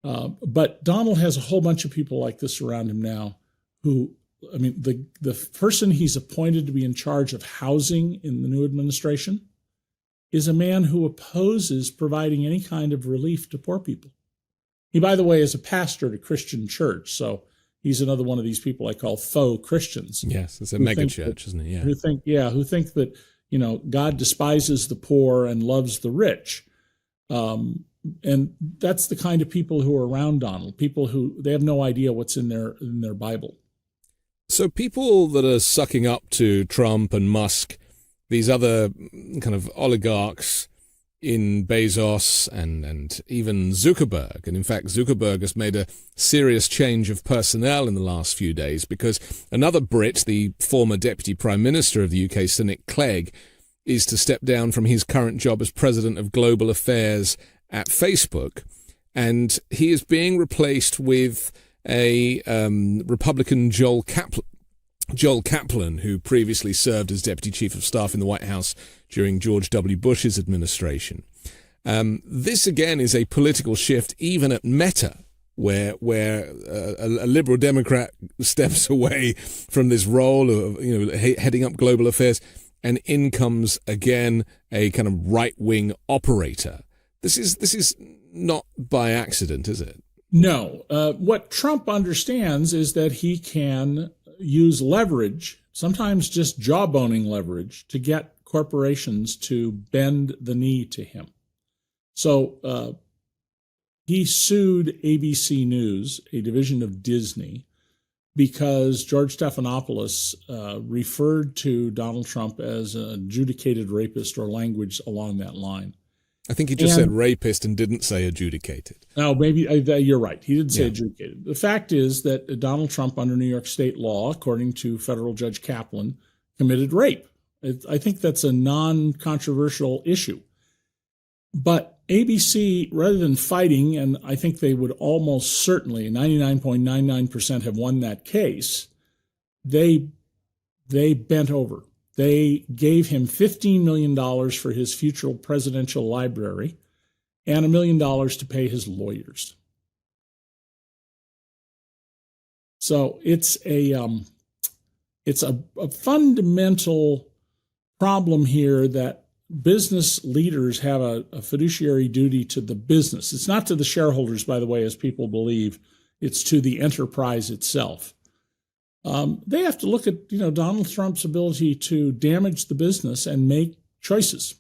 But Donald has a whole bunch of people like this around him now who, I mean, the person he's appointed to be in charge of housing in the new administration is a man who opposes providing any kind of relief to poor people. He, by the way, is a pastor at a Christian church, so he's another one of these people I call faux Christians. Yes, it's a mega church, isn't it? Yeah. Who think that, God despises the poor and loves the rich. And that's the kind of people who are around Donald, people who they have no idea what's in their Bible. So people that are sucking up to Trump and Musk, these other kind of oligarchs in Bezos and even Zuckerberg, and in fact Zuckerberg has made a serious change of personnel in the last few days because another Brit, the former Deputy Prime Minister of the UK, Sir Nick Clegg, is to step down from his current job as President of Global Affairs at Facebook, and he is being replaced with a Republican Joel Kaplan. Joel Kaplan, who previously served as Deputy Chief of Staff in the White House during George W. Bush's administration. This, again, is a political shift even at Meta, where a liberal Democrat steps away from this role of heading up global affairs, and in comes again a kind of right-wing operator. This is not by accident, is it? No. What Trump understands is that he can use leverage, sometimes just jawboning leverage, to get corporations to bend the knee to him. So he sued ABC News, a division of Disney, because George Stephanopoulos referred to Donald Trump as an adjudicated rapist or language along that line. I think he just said rapist and didn't say adjudicated. No, maybe you're right. He didn't say adjudicated. The fact is that Donald Trump, under New York state law, according to federal Judge Kaplan, committed rape. I think that's a non-controversial issue. But ABC, rather than fighting, and I think they would almost certainly, 99.99% have won that case, they bent over. They gave him $15 million for his future presidential library and $1 million to pay his lawyers. So it's a fundamental problem here that business leaders have a fiduciary duty to the business. It's not to the shareholders, by the way, as people believe. It's to the enterprise itself. They have to look at, Donald Trump's ability to damage the business and make choices.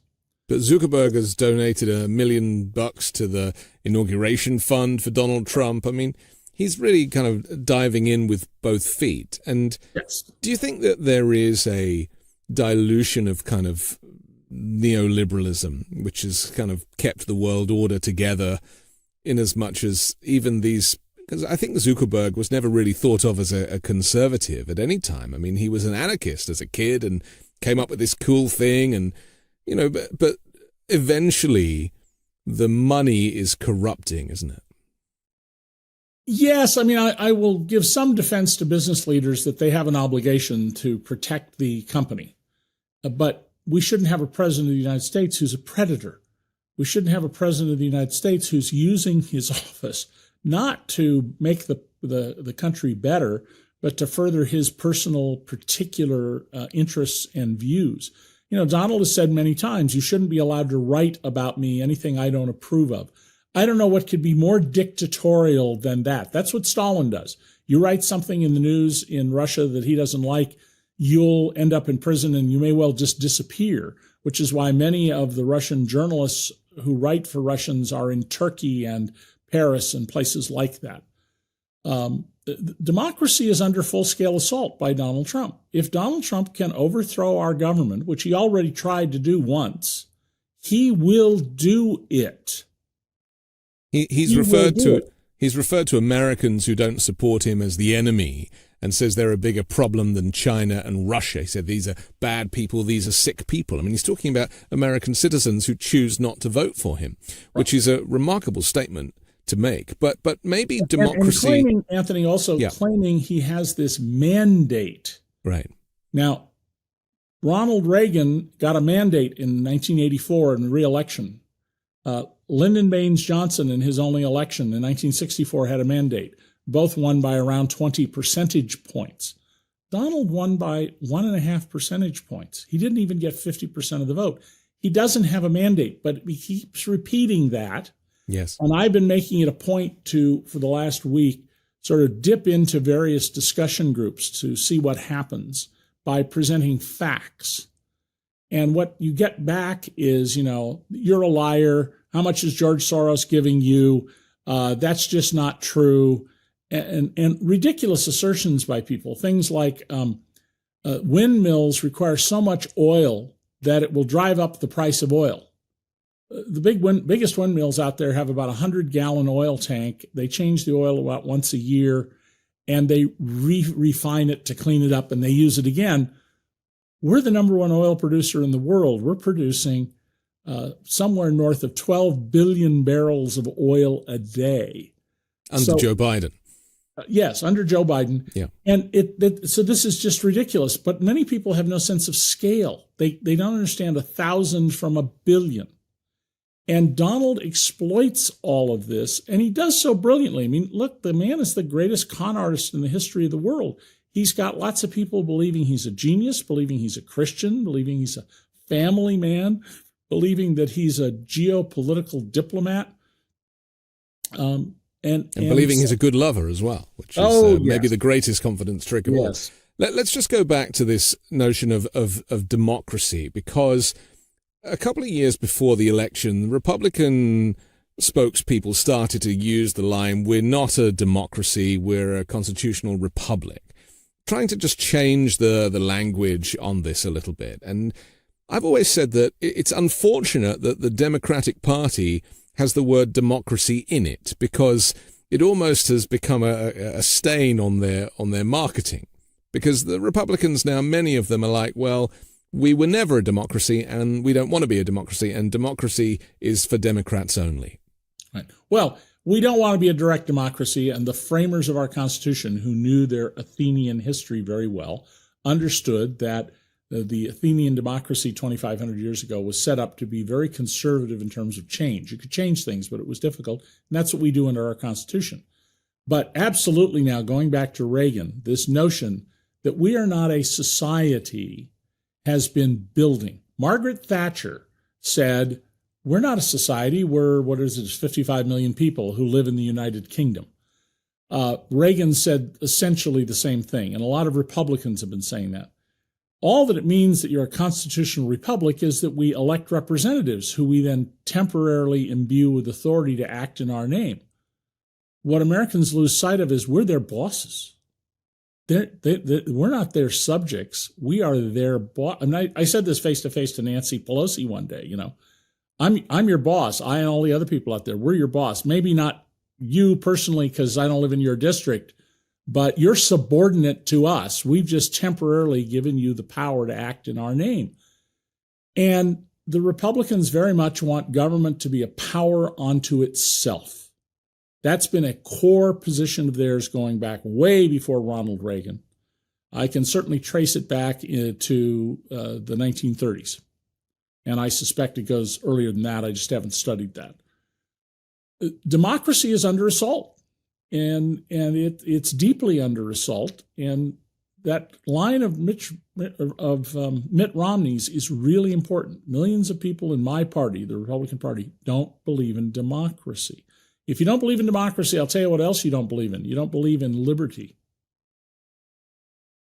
But Zuckerberg has donated $1 million to the inauguration fund for Donald Trump. I mean, he's really kind of diving in with both feet. And yes. Do you think that there is a dilution of kind of neoliberalism, which has kind of kept the world order together, in as much as even these? Because I think Zuckerberg was never really thought of as a conservative at any time. I mean, he was an anarchist as a kid and came up with this cool thing. And, but eventually the money is corrupting, isn't it? Yes. I mean, I will give some defense to business leaders that they have an obligation to protect the company. But we shouldn't have a president of the United States who's a predator. We shouldn't have a president of the United States who's using his office not to make the country better, but to further his personal particular interests and views. Donald has said many times, you shouldn't be allowed to write about me anything I don't approve of. I don't know what could be more dictatorial than that. That's what Stalin does. You write something in the news in Russia that he doesn't like, you'll end up in prison and you may well just disappear, which is why many of the Russian journalists who write for Russians are in Turkey and Paris and places like that. Democracy is under full-scale assault by Donald Trump. If Donald Trump can overthrow our government, which he already tried to do once, he will do it. He's referred to Americans who don't support him as the enemy and says they're a bigger problem than China and Russia. He said these are bad people, these are sick people. I mean, he's talking about American citizens who choose not to vote for him, which is a remarkable statement to make. But maybe democracy... And claiming, Anthony, also claiming he has this mandate. Right. Now, Ronald Reagan got a mandate in 1984 in the re-election. Lyndon Baines Johnson, in his only election in 1964, had a mandate. Both won by around 20 percentage points. Donald won by 1.5 percentage points. He didn't even get 50% of the vote. He doesn't have a mandate, but he keeps repeating that. Yes. And I've been making it a point to, for the last week, sort of dip into various discussion groups to see what happens by presenting facts. And what you get back is, you're a liar. How much is George Soros giving you? That's just not true. And ridiculous assertions by people. Things like windmills require so much oil that it will drive up the price of oil. The biggest windmills out there have about 100-gallon oil tank. They change the oil about once a year, and they refine it to clean it up, and they use it again. We're the number one oil producer in the world. We're producing somewhere north of 12 billion barrels of oil a day. Under Joe Biden. Yes, under Joe Biden. Yeah. And so this is just ridiculous. But many people have no sense of scale. They don't understand 1,000 from a billion. And Donald exploits all of this, and he does so brilliantly. I mean, look, the man is the greatest con artist in the history of the world. He's got lots of people believing he's a genius, believing he's a Christian, believing he's a family man, believing that he's a geopolitical diplomat. And believing he's a good lover as well, which is maybe the greatest confidence trick of all. Let's just go back to this notion of democracy, because a couple of years before the election, Republican spokespeople started to use the line, "We're not a democracy, we're a constitutional republic," trying to just change the language on this a little bit. And I've always said that it's unfortunate that the Democratic Party has the word democracy in it, because it almost has become a stain on their marketing. Because the Republicans now, many of them are like, well, we were never a democracy and we don't want to be a democracy, and democracy is for Democrats only. Right. Well, we don't want to be a direct democracy, and the framers of our Constitution, who knew their Athenian history very well, understood that the Athenian democracy 2,500 years ago was set up to be very conservative in terms of change. You could change things, but it was difficult, and that's what we do under our Constitution. But absolutely now, going back to Reagan, this notion that we are not a society has been building. Margaret Thatcher said, we're not a society, we're, 55 million people who live in the United Kingdom. Reagan said essentially the same thing, and a lot of Republicans have been saying that. All that it means that you're a constitutional republic is that we elect representatives who we then temporarily imbue with authority to act in our name. What Americans lose sight of is we're their bosses. We're not their subjects. We are their boss. And I said this face to face to Nancy Pelosi one day. I'm your boss. I and all the other people out there, we're your boss. Maybe not you personally, because I don't live in your district, but you're subordinate to us. We've just temporarily given you the power to act in our name. And the Republicans very much want government to be a power unto itself. That's been a core position of theirs going back way before Ronald Reagan. I can certainly trace it back to the 1930s. And I suspect it goes earlier than that. I just haven't studied that. Democracy is under assault, and it's deeply under assault. And that line of Mitt Romney's is really important. Millions of people in my party, the Republican Party, don't believe in democracy. If you don't believe in democracy, I'll tell you what else you don't believe in. You don't believe in liberty.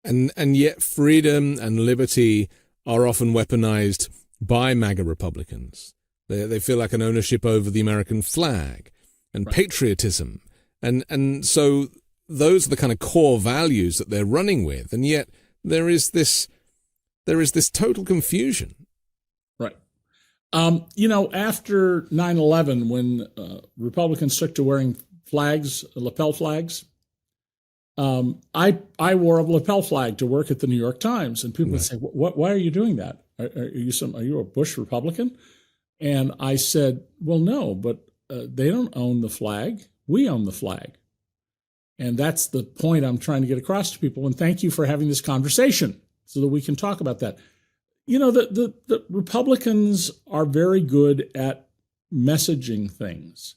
And yet freedom and liberty are often weaponized by MAGA Republicans. They feel like an ownership over the American flag and patriotism. And so those are the kind of core values that they're running with. And yet there is this total confusion. Right. After 9/11, when Republicans took to wearing flags, lapel flags, I wore a lapel flag to work at the New York Times, and people would say, "Why are you doing that? Are you a Bush Republican?" And I said, "Well, no, but they don't own the flag. We own the flag." And that's the point I'm trying to get across to people. And thank you for having this conversation so that we can talk about that. The Republicans are very good at messaging things,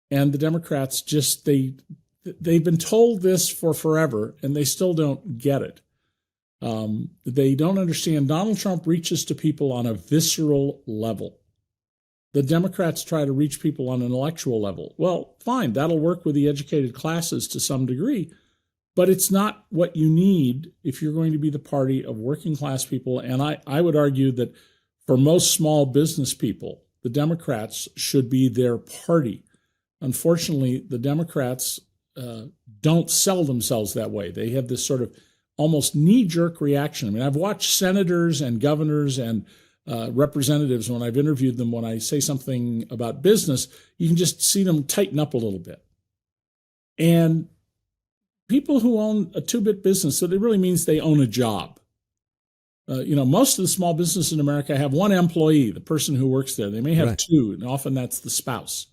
and the Democrats just they've been told this for forever, and they still don't get it. They don't understand. Donald Trump reaches to people on a visceral level. The Democrats try to reach people on an intellectual level. Well, fine, that'll work with the educated classes to some degree, but it's not what you need if you're going to be the party of working class people. And I would argue that for most small business people, the Democrats should be their party. Unfortunately, the Democrats don't sell themselves that way. They have this sort of almost knee-jerk reaction. I mean, I've watched senators and governors and representatives, when I've interviewed them, when I say something about business, you can just see them tighten up a little bit. And people who own a two-bit business, so it really means they own a job. Most of the small businesses in America have one employee, the person who works there. They may have two, and often that's the spouse.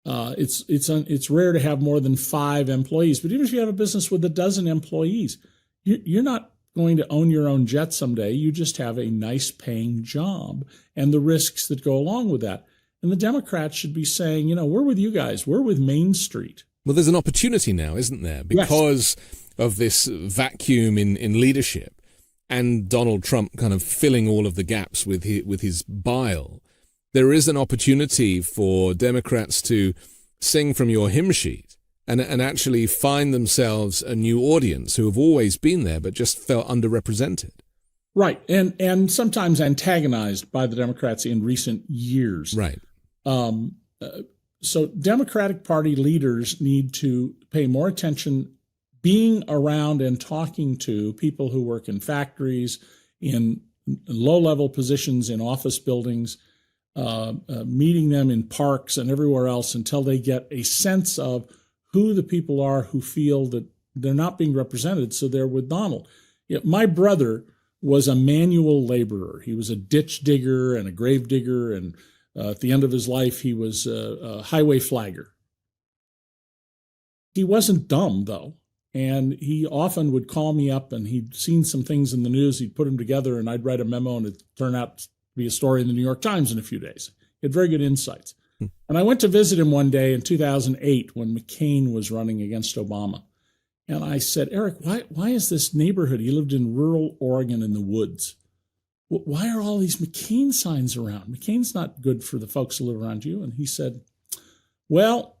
It's rare to have more than 5 employees, but even if you have a business with a dozen employees, you're not going to own your own jet someday. You just have a nice paying job and the risks that go along with that. And the Democrats should be saying, we're with you guys. We're with Main Street. Well, there's an opportunity now, isn't there? Because of this vacuum in leadership and Donald Trump kind of filling all of the gaps with his bile. There is an opportunity for Democrats to sing from your hymn sheet and actually find themselves a new audience who have always been there but just felt underrepresented. Right, and sometimes antagonized by the Democrats in recent years. Right. So Democratic Party leaders need to pay more attention being around and talking to people who work in factories, in low-level positions in office buildings, meeting them in parks and everywhere else until they get a sense of who the people are who feel that they're not being represented, so they're with Donald. My brother was a manual laborer. He was a ditch digger and a grave digger, and at the end of his life, he was a highway flagger. He wasn't dumb, though, and he often would call me up, and he'd seen some things in the news. He'd put them together, and I'd write a memo, and it'd turn out to be a story in the New York Times in a few days. He had very good insights. And I went to visit him one day in 2008 when McCain was running against Obama. And I said, Eric, why is this neighborhood? He lived in rural Oregon in the woods. Why are all these McCain signs around? McCain's not good for the folks who live around you. And he said, well,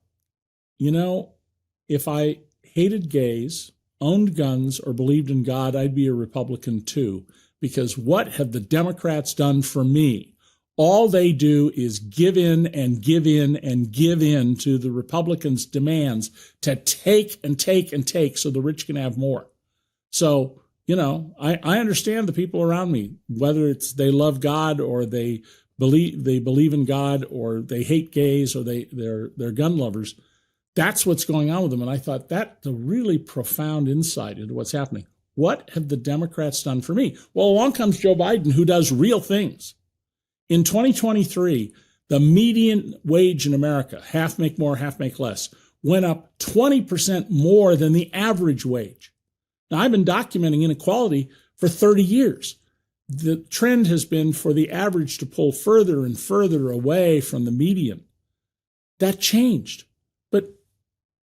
if I hated gays, owned guns, or believed in God, I'd be a Republican too. Because what have the Democrats done for me? All they do is give in and give in and give in to the Republicans' demands to take and take and take so the rich can have more. So, I understand the people around me, whether it's they love God or they believe in God or they hate gays or they're gun lovers. That's what's going on with them. And I thought that's a really profound insight into what's happening. What have the Democrats done for me? Well, along comes Joe Biden, who does real things. In 2023, the median wage in America, half make more, half make less, went up 20% more than the average wage. Now, I've been documenting inequality for 30 years. The trend has been for the average to pull further and further away from the median. That changed. But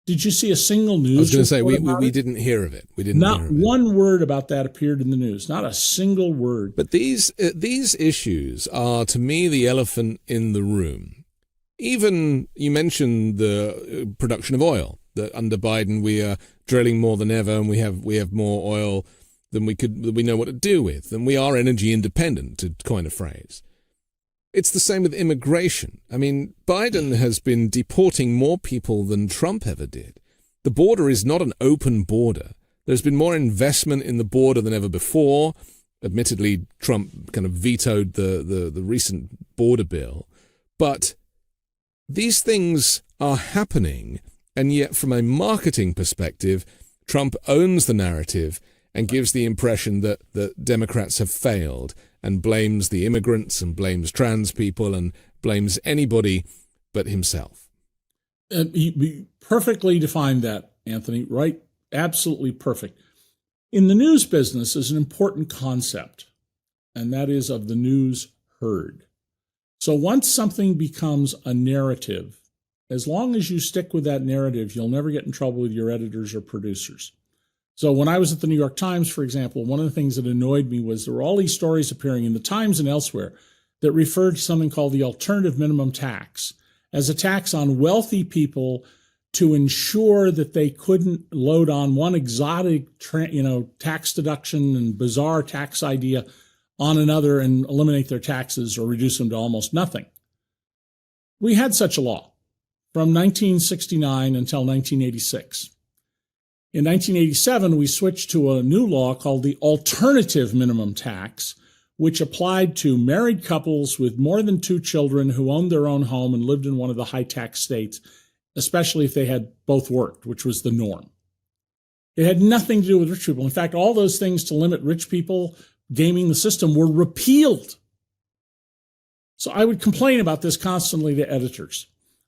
did you see a single news? I was going to say, we didn't hear of it. We didn't hear of it. Not one word about that appeared in the news. Not a single word. But these issues are, to me, the elephant in the room. Even, you mentioned the production of oil, that under Biden we are drilling more than ever, and we have more oil than we know what to do with, and we are energy independent, to coin a phrase. It's the same with immigration. I mean, Biden has been deporting more people than Trump ever did. The border is not an open border. There's been more investment in the border than ever before. Admittedly, Trump kind of vetoed the recent border bill. But these things are happening, and yet from a marketing perspective, Trump owns the narrative and gives the impression that Democrats have failed, and blames the immigrants and blames trans people and blames anybody but himself. He perfectly defined that, Anthony, right? Absolutely perfect. In the news business is an important concept, and that is of the news herd. So once something becomes a narrative, as long as you stick with that narrative, you'll never get in trouble with your editors or producers. So when I was at the New York Times, for example, one of the things that annoyed me was there were all these stories appearing in the Times and elsewhere that referred to something called the alternative minimum tax as a tax on wealthy people to ensure that they couldn't load on one exotic, tax deduction and bizarre tax idea on another and eliminate their taxes or reduce them to almost nothing. We had such a law from 1969 until 1986. In 1987, we switched to a new law called the alternative minimum tax, which applied to married couples with more than 2 children who owned their own home and lived in one of the high-tax states, especially if they had both worked, which was the norm. It had nothing to do with rich people. In fact, all those things to limit rich people gaming the system were repealed. So I would complain about this constantly to editors.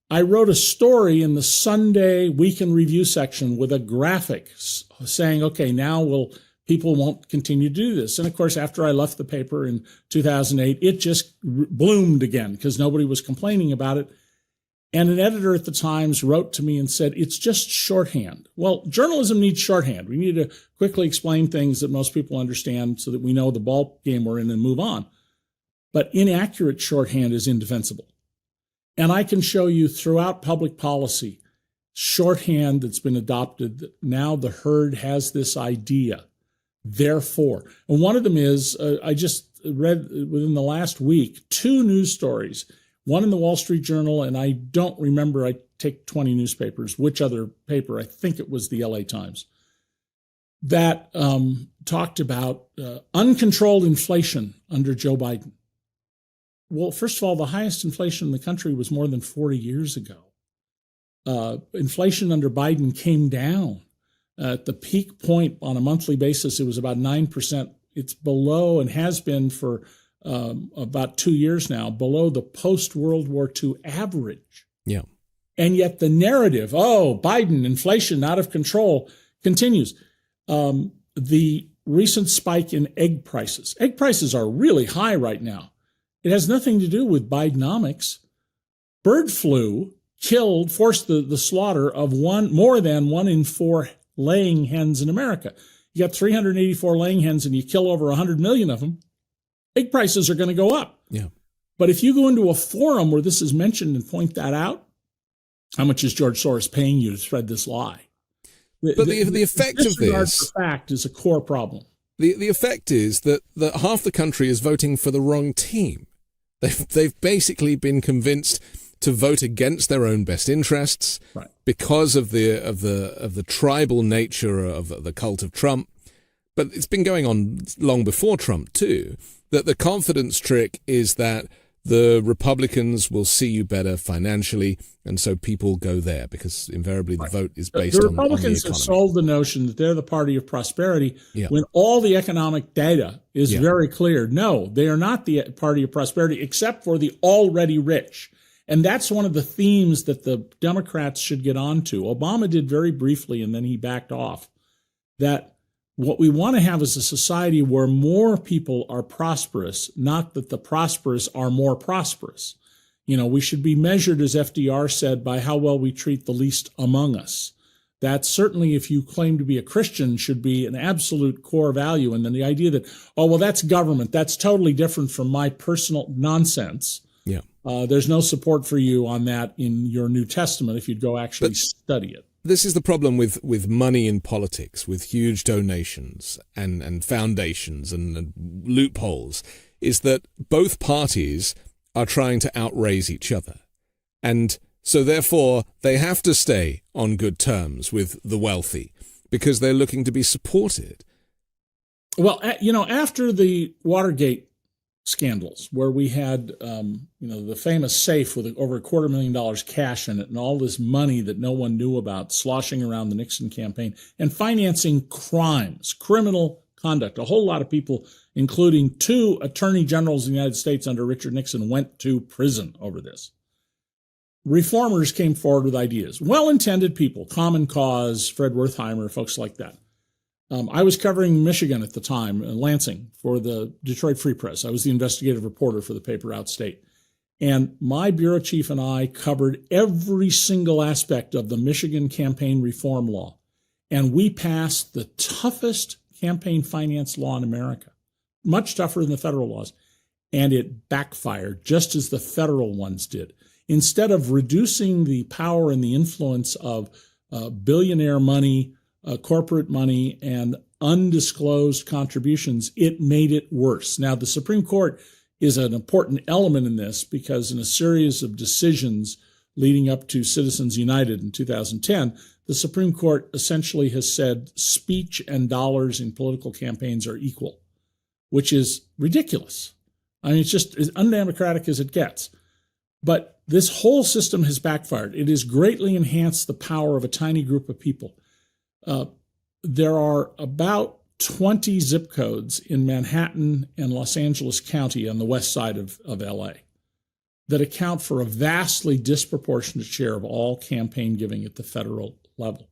I wrote a story in the Sunday Week in Review section with a graphic saying, okay, now people won't continue to do this. And of course, after I left the paper in 2008, it just bloomed again because nobody was complaining about it. And an editor at the Times wrote to me and said, it's just shorthand. Well, journalism needs shorthand. We need to quickly explain things that most people understand so that we know the ball game we're in and move on. But inaccurate shorthand is indefensible. And I can show you throughout public policy shorthand that's been adopted that now the herd has this idea. Therefore, and one of them is, I just read within the last week, 2 news stories, one in the Wall Street Journal, and I don't remember, I take 20 newspapers, which other paper, I think it was the LA Times, that talked about uncontrolled inflation under Joe Biden. Well, first of all, the highest inflation in the country was more than 40 years ago. Inflation under Biden came down. At the peak point on a monthly basis, it was about 9%. It's below and has been for about 2 years now, below the post-World War II average. Yeah. And yet the narrative, Biden, inflation out of control, continues. The recent spike in egg prices. Egg prices are really high right now. It has nothing to do with Bidenomics. Bird flu forced the slaughter of more than 1 in 4 laying hens in America. You got 384 laying hens and you kill over 100 million of them. Egg prices are going to go up. Yeah. But if you go into a forum where this is mentioned and point that out, how much is George Soros paying you to spread this lie? But the effect of this fact is a core problem. The effect is that half the country is voting for the wrong team. They've basically been convinced to vote against their own best interests, right, because of the tribal nature of the cult of Trump. But it's been going on long before Trump too. That the confidence trick is that the Republicans will see you better financially, and so people go there because invariably the vote is based on the economy. The Republicans have sold the notion that they're the party of prosperity when all the economic data is very clear. No, they are not the party of prosperity except for the already rich. And that's one of the themes that the Democrats should get onto. Obama did very briefly, and then he backed off, that what we want to have is a society where more people are prosperous, not that the prosperous are more prosperous. We should be measured, as FDR said, by how well we treat the least among us. That certainly, if you claim to be a Christian, should be an absolute core value. And then the idea that, that's government, that's totally different from my personal nonsense. Yeah. There's no support for you on that in your New Testament if you'd go actually study it. This is the problem with money in politics, with huge donations and foundations and loopholes, is that both parties are trying to outraise each other. And so therefore they have to stay on good terms with the wealthy because they're looking to be supported. Well, after the Watergate scandals, where we had, the famous safe with over $250,000 cash in it and all this money that no one knew about sloshing around the Nixon campaign and financing crimes, criminal conduct. A whole lot of people, including 2 attorney generals in the United States under Richard Nixon, went to prison over this. Reformers came forward with ideas. Well-intended people, Common Cause, Fred Wertheimer, folks like that. I was covering Michigan at the time, Lansing, for the Detroit Free Press. I was the investigative reporter for the paper Outstate. And my bureau chief and I covered every single aspect of the Michigan campaign reform law. And we passed the toughest campaign finance law in America, much tougher than the federal laws. And it backfired, just as the federal ones did. Instead of reducing the power and the influence of billionaire money, corporate money, and undisclosed contributions, it made it worse. Now, the Supreme Court is an important element in this because in a series of decisions leading up to Citizens United in 2010, the Supreme Court essentially has said speech and dollars in political campaigns are equal, which is ridiculous. I mean, it's just as undemocratic as it gets. But this whole system has backfired. It has greatly enhanced the power of a tiny group of people. There are about 20 zip codes in Manhattan and Los Angeles County on the west side of LA. that account for a vastly disproportionate share of all campaign giving at the federal level.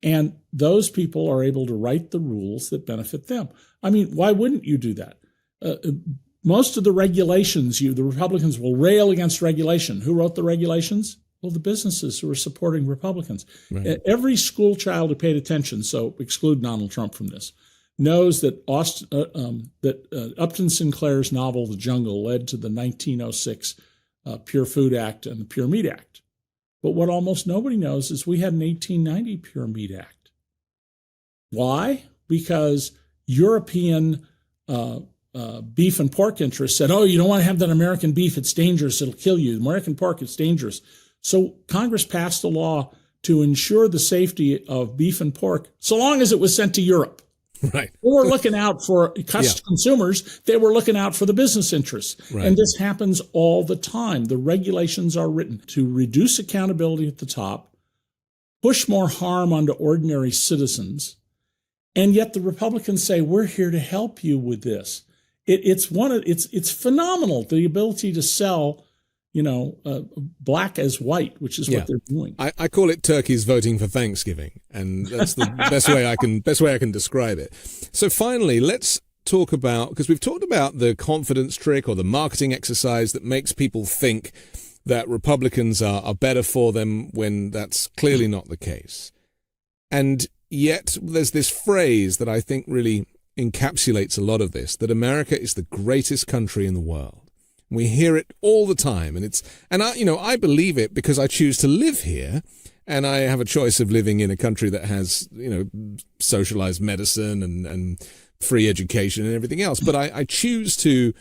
And those people are able to write the rules that benefit them. I mean, why wouldn't you do that? Most of the regulations, the Republicans will rail against regulation. Who wrote the regulations? Well, the businesses who are supporting Republicans. Right. Every school child who paid attention, so exclude Donald Trump from this, knows that Upton Sinclair's novel The Jungle led to the 1906 Pure Food Act and the Pure Meat Act. But what almost nobody knows is we had an 1890 Pure Meat Act. Why? Because European beef and pork interests said, oh, you don't want to have that American beef. It's dangerous. It'll kill you. American pork, it's dangerous. So Congress passed a law to ensure the safety of beef and pork so long as it was sent to Europe. Right. They were looking out for consumers. They were looking out for the business interests. Right. And this happens all the time. The regulations are written to reduce accountability at the top, push more harm onto ordinary citizens. And yet the Republicans say, we're here to help you with this. It's phenomenal, the ability to sell, black as white, which is what they're doing. I call it turkeys voting for Thanksgiving, and that's the best way I can describe it. So finally, let's talk about, because we've talked about the confidence trick or the marketing exercise that makes people think that Republicans are better for them when that's clearly not the case. And yet there's this phrase that I think really encapsulates a lot of this, that America is the greatest country in the world. We hear it all the time, and I believe it because I choose to live here, and I have a choice of living in a country that has, socialized medicine and free education and everything else. But I choose to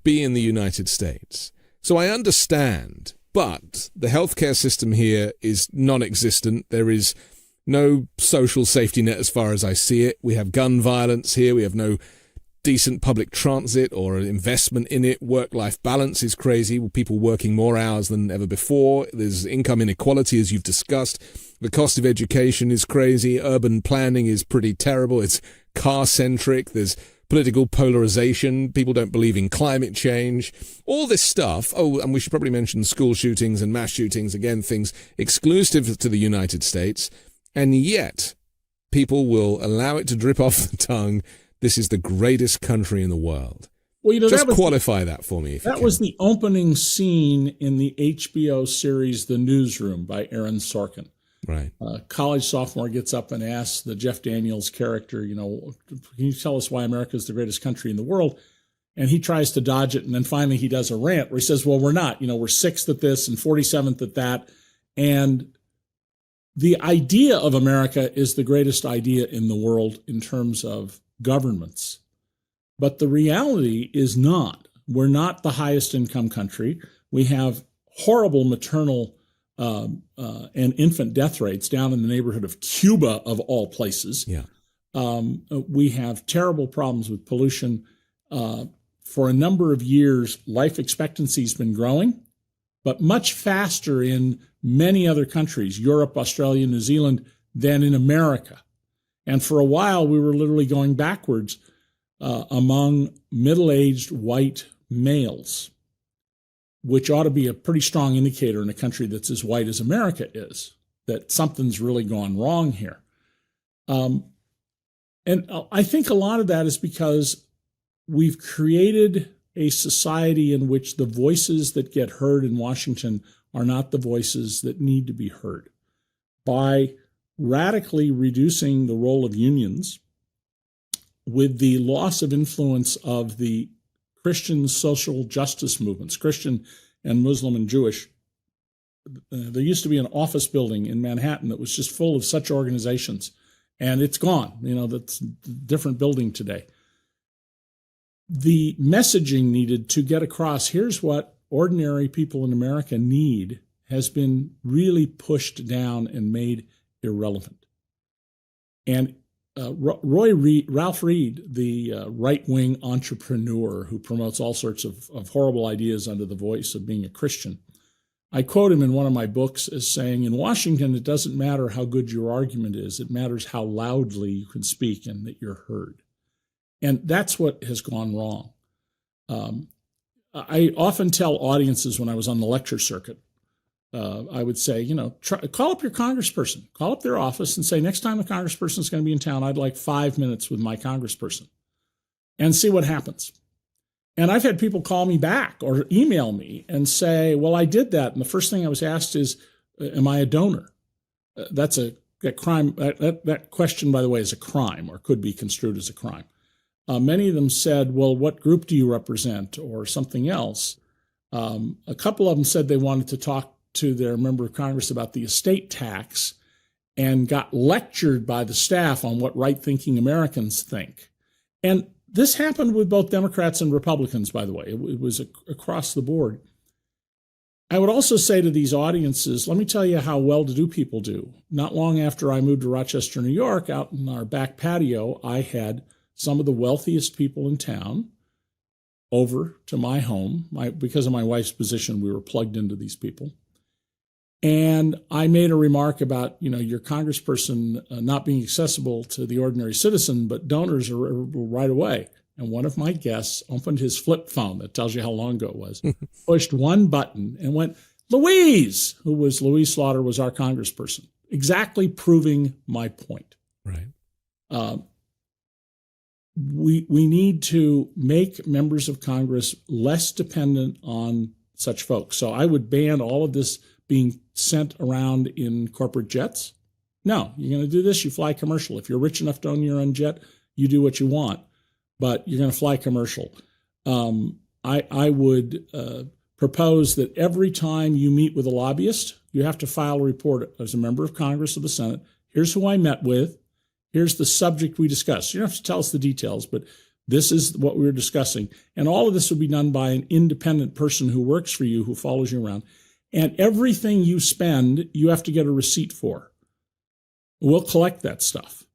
be in the United States. So I understand, but the healthcare system here is non-existent. There is no social safety net as far as I see it. We have gun violence here. We have no decent public transit or investment in it. Work-life balance is crazy. People working more hours than ever before. There's income inequality, as you've discussed. The cost of education is crazy. Urban planning is pretty terrible. It's car-centric. There's political polarization. People don't believe in climate change. All this stuff. Oh, and we should probably mention school shootings and mass shootings. Again, things exclusive to the United States. And yet, people will allow it to drip off the tongue. This is the greatest country in the world. Well, just qualify that for me. That was the opening scene in the HBO series The Newsroom by Aaron Sorkin. Right. College sophomore gets up and asks the Jeff Daniels character, can you tell us why America is the greatest country in the world? And he tries to dodge it. And then finally he does a rant where he says, well, we're not. We're 6th at this and 47th at that. And the idea of America is the greatest idea in the world in terms of governments. But the reality is not. We're not the highest income country. We have horrible maternal and infant death rates down in the neighborhood of Cuba, of all places. Yeah. We have terrible problems with pollution. For a number of years, life expectancy has been growing, but much faster in many other countries, Europe, Australia, New Zealand, than in America. And for a while, we were literally going backwards among middle-aged white males, which ought to be a pretty strong indicator in a country that's as white as America is, that something's really gone wrong here. And I think a lot of that is because we've created a society in which the voices that get heard in Washington are not the voices that need to be heard. By radically reducing the role of unions, with the loss of influence of the Christian social justice movements, Christian and Muslim and Jewish, there used to be an office building in Manhattan that was just full of such organizations, and it's gone. That's a different building today. The messaging needed to get across, here's what ordinary people in America need, has been really pushed down and made irrelevant. And Ralph Reed, the right-wing entrepreneur who promotes all sorts of horrible ideas under the voice of being a Christian, I quote him in one of my books as saying, in Washington, it doesn't matter how good your argument is. It matters how loudly you can speak and that you're heard. And that's what has gone wrong. I often tell audiences when I was on the lecture circuit, I would say, call up your congressperson, call up their office and say, next time a congressperson is going to be in town, I'd like 5 minutes with my congressperson, and see what happens. And I've had people call me back or email me and say, well, I did that. And the first thing I was asked is, am I a donor? That's a crime. That question, by the way, is a crime, or could be construed as a crime. Many of them said, well, what group do you represent, or something else? A couple of them said they wanted to talk to their member of Congress about the estate tax and got lectured by the staff on what right-thinking Americans think. And this happened with both Democrats and Republicans, by the way. It was across the board. I would also say to these audiences, let me tell you how well-to-do people do. Not long after I moved to Rochester, New York, out in our back patio, I had some of the wealthiest people in town over to my home. Because of my wife's position, we were plugged into these people. And I made a remark about, your congressperson not being accessible to the ordinary citizen, but donors are right away. And one of my guests opened his flip phone, that tells you how long ago it was, pushed one button and went, Louise, Louise Slaughter was our congressperson, exactly proving my point. Right. We need to make members of Congress less dependent on such folks. So I would ban all of this being sent around in corporate jets. No, you're going to do this, you fly commercial. If you're rich enough to own your own jet, you do what you want, but you're going to fly commercial. I would propose that every time you meet with a lobbyist, you have to file a report as a member of Congress or the Senate. Here's who I met with. Here's the subject we discussed. You don't have to tell us the details, but this is what we were discussing. And all of this would be done by an independent person who works for you, who follows you around. And everything you spend, you have to get a receipt for. We'll collect that stuff.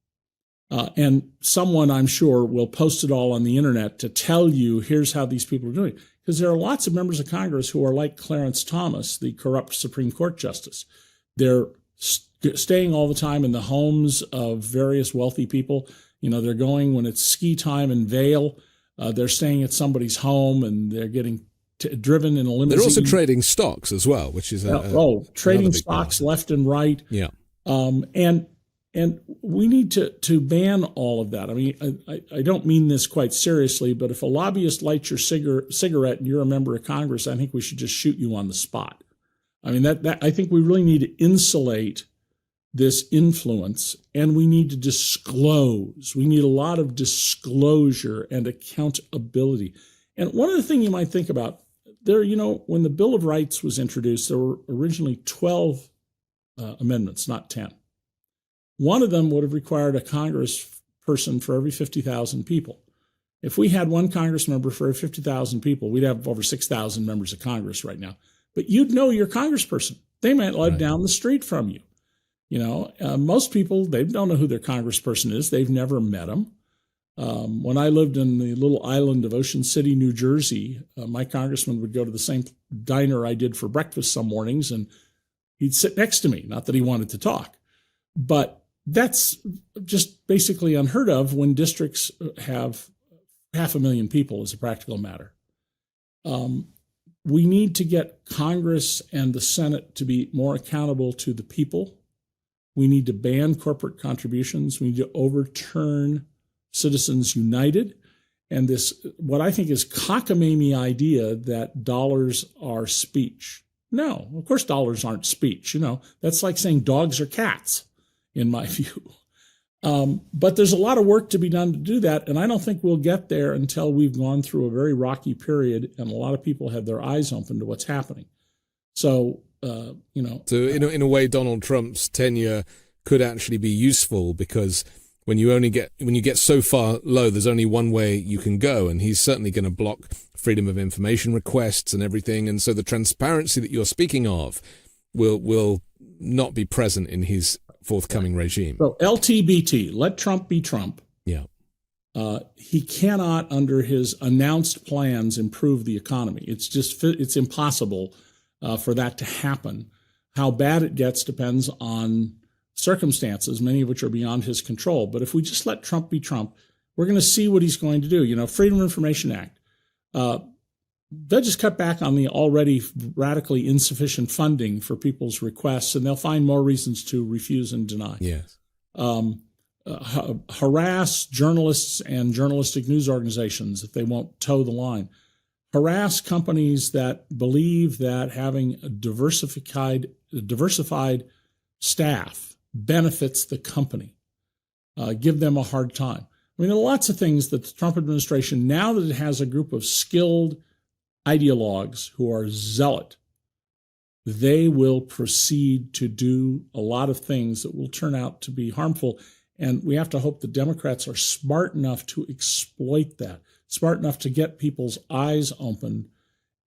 And someone, I'm sure, will post it all on the internet to tell you, here's how these people are doing. Because there are lots of members of Congress who are like Clarence Thomas, the corrupt Supreme Court justice. They're staying all the time in the homes of various wealthy people. They're going when it's ski time in Vail. They're staying at somebody's home, and they're getting driven in a limousine. They're also trading stocks as well, which is trading stocks left and right. Yeah. And we need to ban all of that. I mean, I don't mean this quite seriously, but if a lobbyist lights your cigarette and you're a member of Congress, I think we should just shoot you on the spot. I mean, I think we really need to insulate this influence, and we need to disclose. We need a lot of disclosure and accountability. And one other thing you might think about, when the Bill of Rights was introduced, there were originally 12 amendments, not 10. One of them would have required a congressperson for every 50,000 people. If we had one Congress member for every 50,000 people, we'd have over 6,000 members of Congress right now. But you'd know your congressperson. They might live down the street from you. Most people, they don't know who their congressperson is. They've never met him. When I lived in the little island of Ocean City, New Jersey, my congressman would go to the same diner I did for breakfast some mornings, and he'd sit next to me. Not that he wanted to talk, but that's just basically unheard of when districts have 500,000 people as a practical matter. We need to get Congress and the Senate to be more accountable to the people. We need to ban corporate contributions. We need to overturn Citizens United and this, what I think is cockamamie idea that dollars are speech. No, of course dollars aren't speech. That's like saying dogs are cats, in my view. But there's a lot of work to be done to do that, and I don't think we'll get there until we've gone through a very rocky period and a lot of people have their eyes open to what's happening. So, So in a way, Donald Trump's tenure could actually be useful, because when you get so far low, there's only one way you can go, and he's certainly going to block freedom of information requests and everything. And so the transparency that you're speaking of will not be present in his forthcoming regime. So LTBT, let Trump be Trump. Yeah. He cannot, under his announced plans, improve the economy. It's impossible for that to happen. How bad it gets depends on circumstances, many of which are beyond his control. But if we just let Trump be Trump, we're going to see what he's going to do. Freedom of Information Act. they'll just cut back on the already radically insufficient funding for people's requests, and they'll find more reasons to refuse and deny. Yes. Harass journalists and journalistic news organizations if they won't toe the line. Harass companies that believe that having a diversified staff benefits the company. Give them a hard time. I mean, there are lots of things that the Trump administration, now that it has a group of skilled ideologues who are zealot, they will proceed to do a lot of things that will turn out to be harmful. And we have to hope the Democrats are smart enough to exploit that, smart enough to get people's eyes open,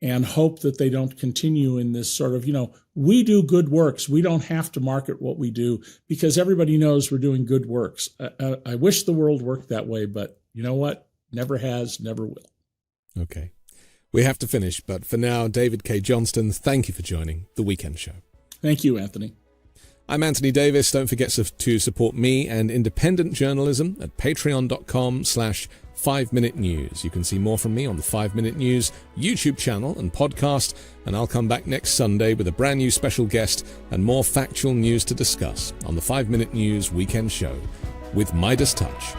and hope that they don't continue in this sort of, we do good works. We don't have to market what we do because everybody knows we're doing good works. I wish the world worked that way, but you know what? Never has, never will. Okay. We have to finish, but for now, David Cay Johnston, thank you for joining The Weekend Show. Thank you, Anthony. I'm Anthony Davis. Don't forget to support me and independent journalism at patreon.com/5Minute News. You can see more from me on the 5 Minute News YouTube channel and podcast, and I'll come back next Sunday with a brand new special guest and more factual news to discuss on the 5 Minute News Weekend Show with Midas Touch.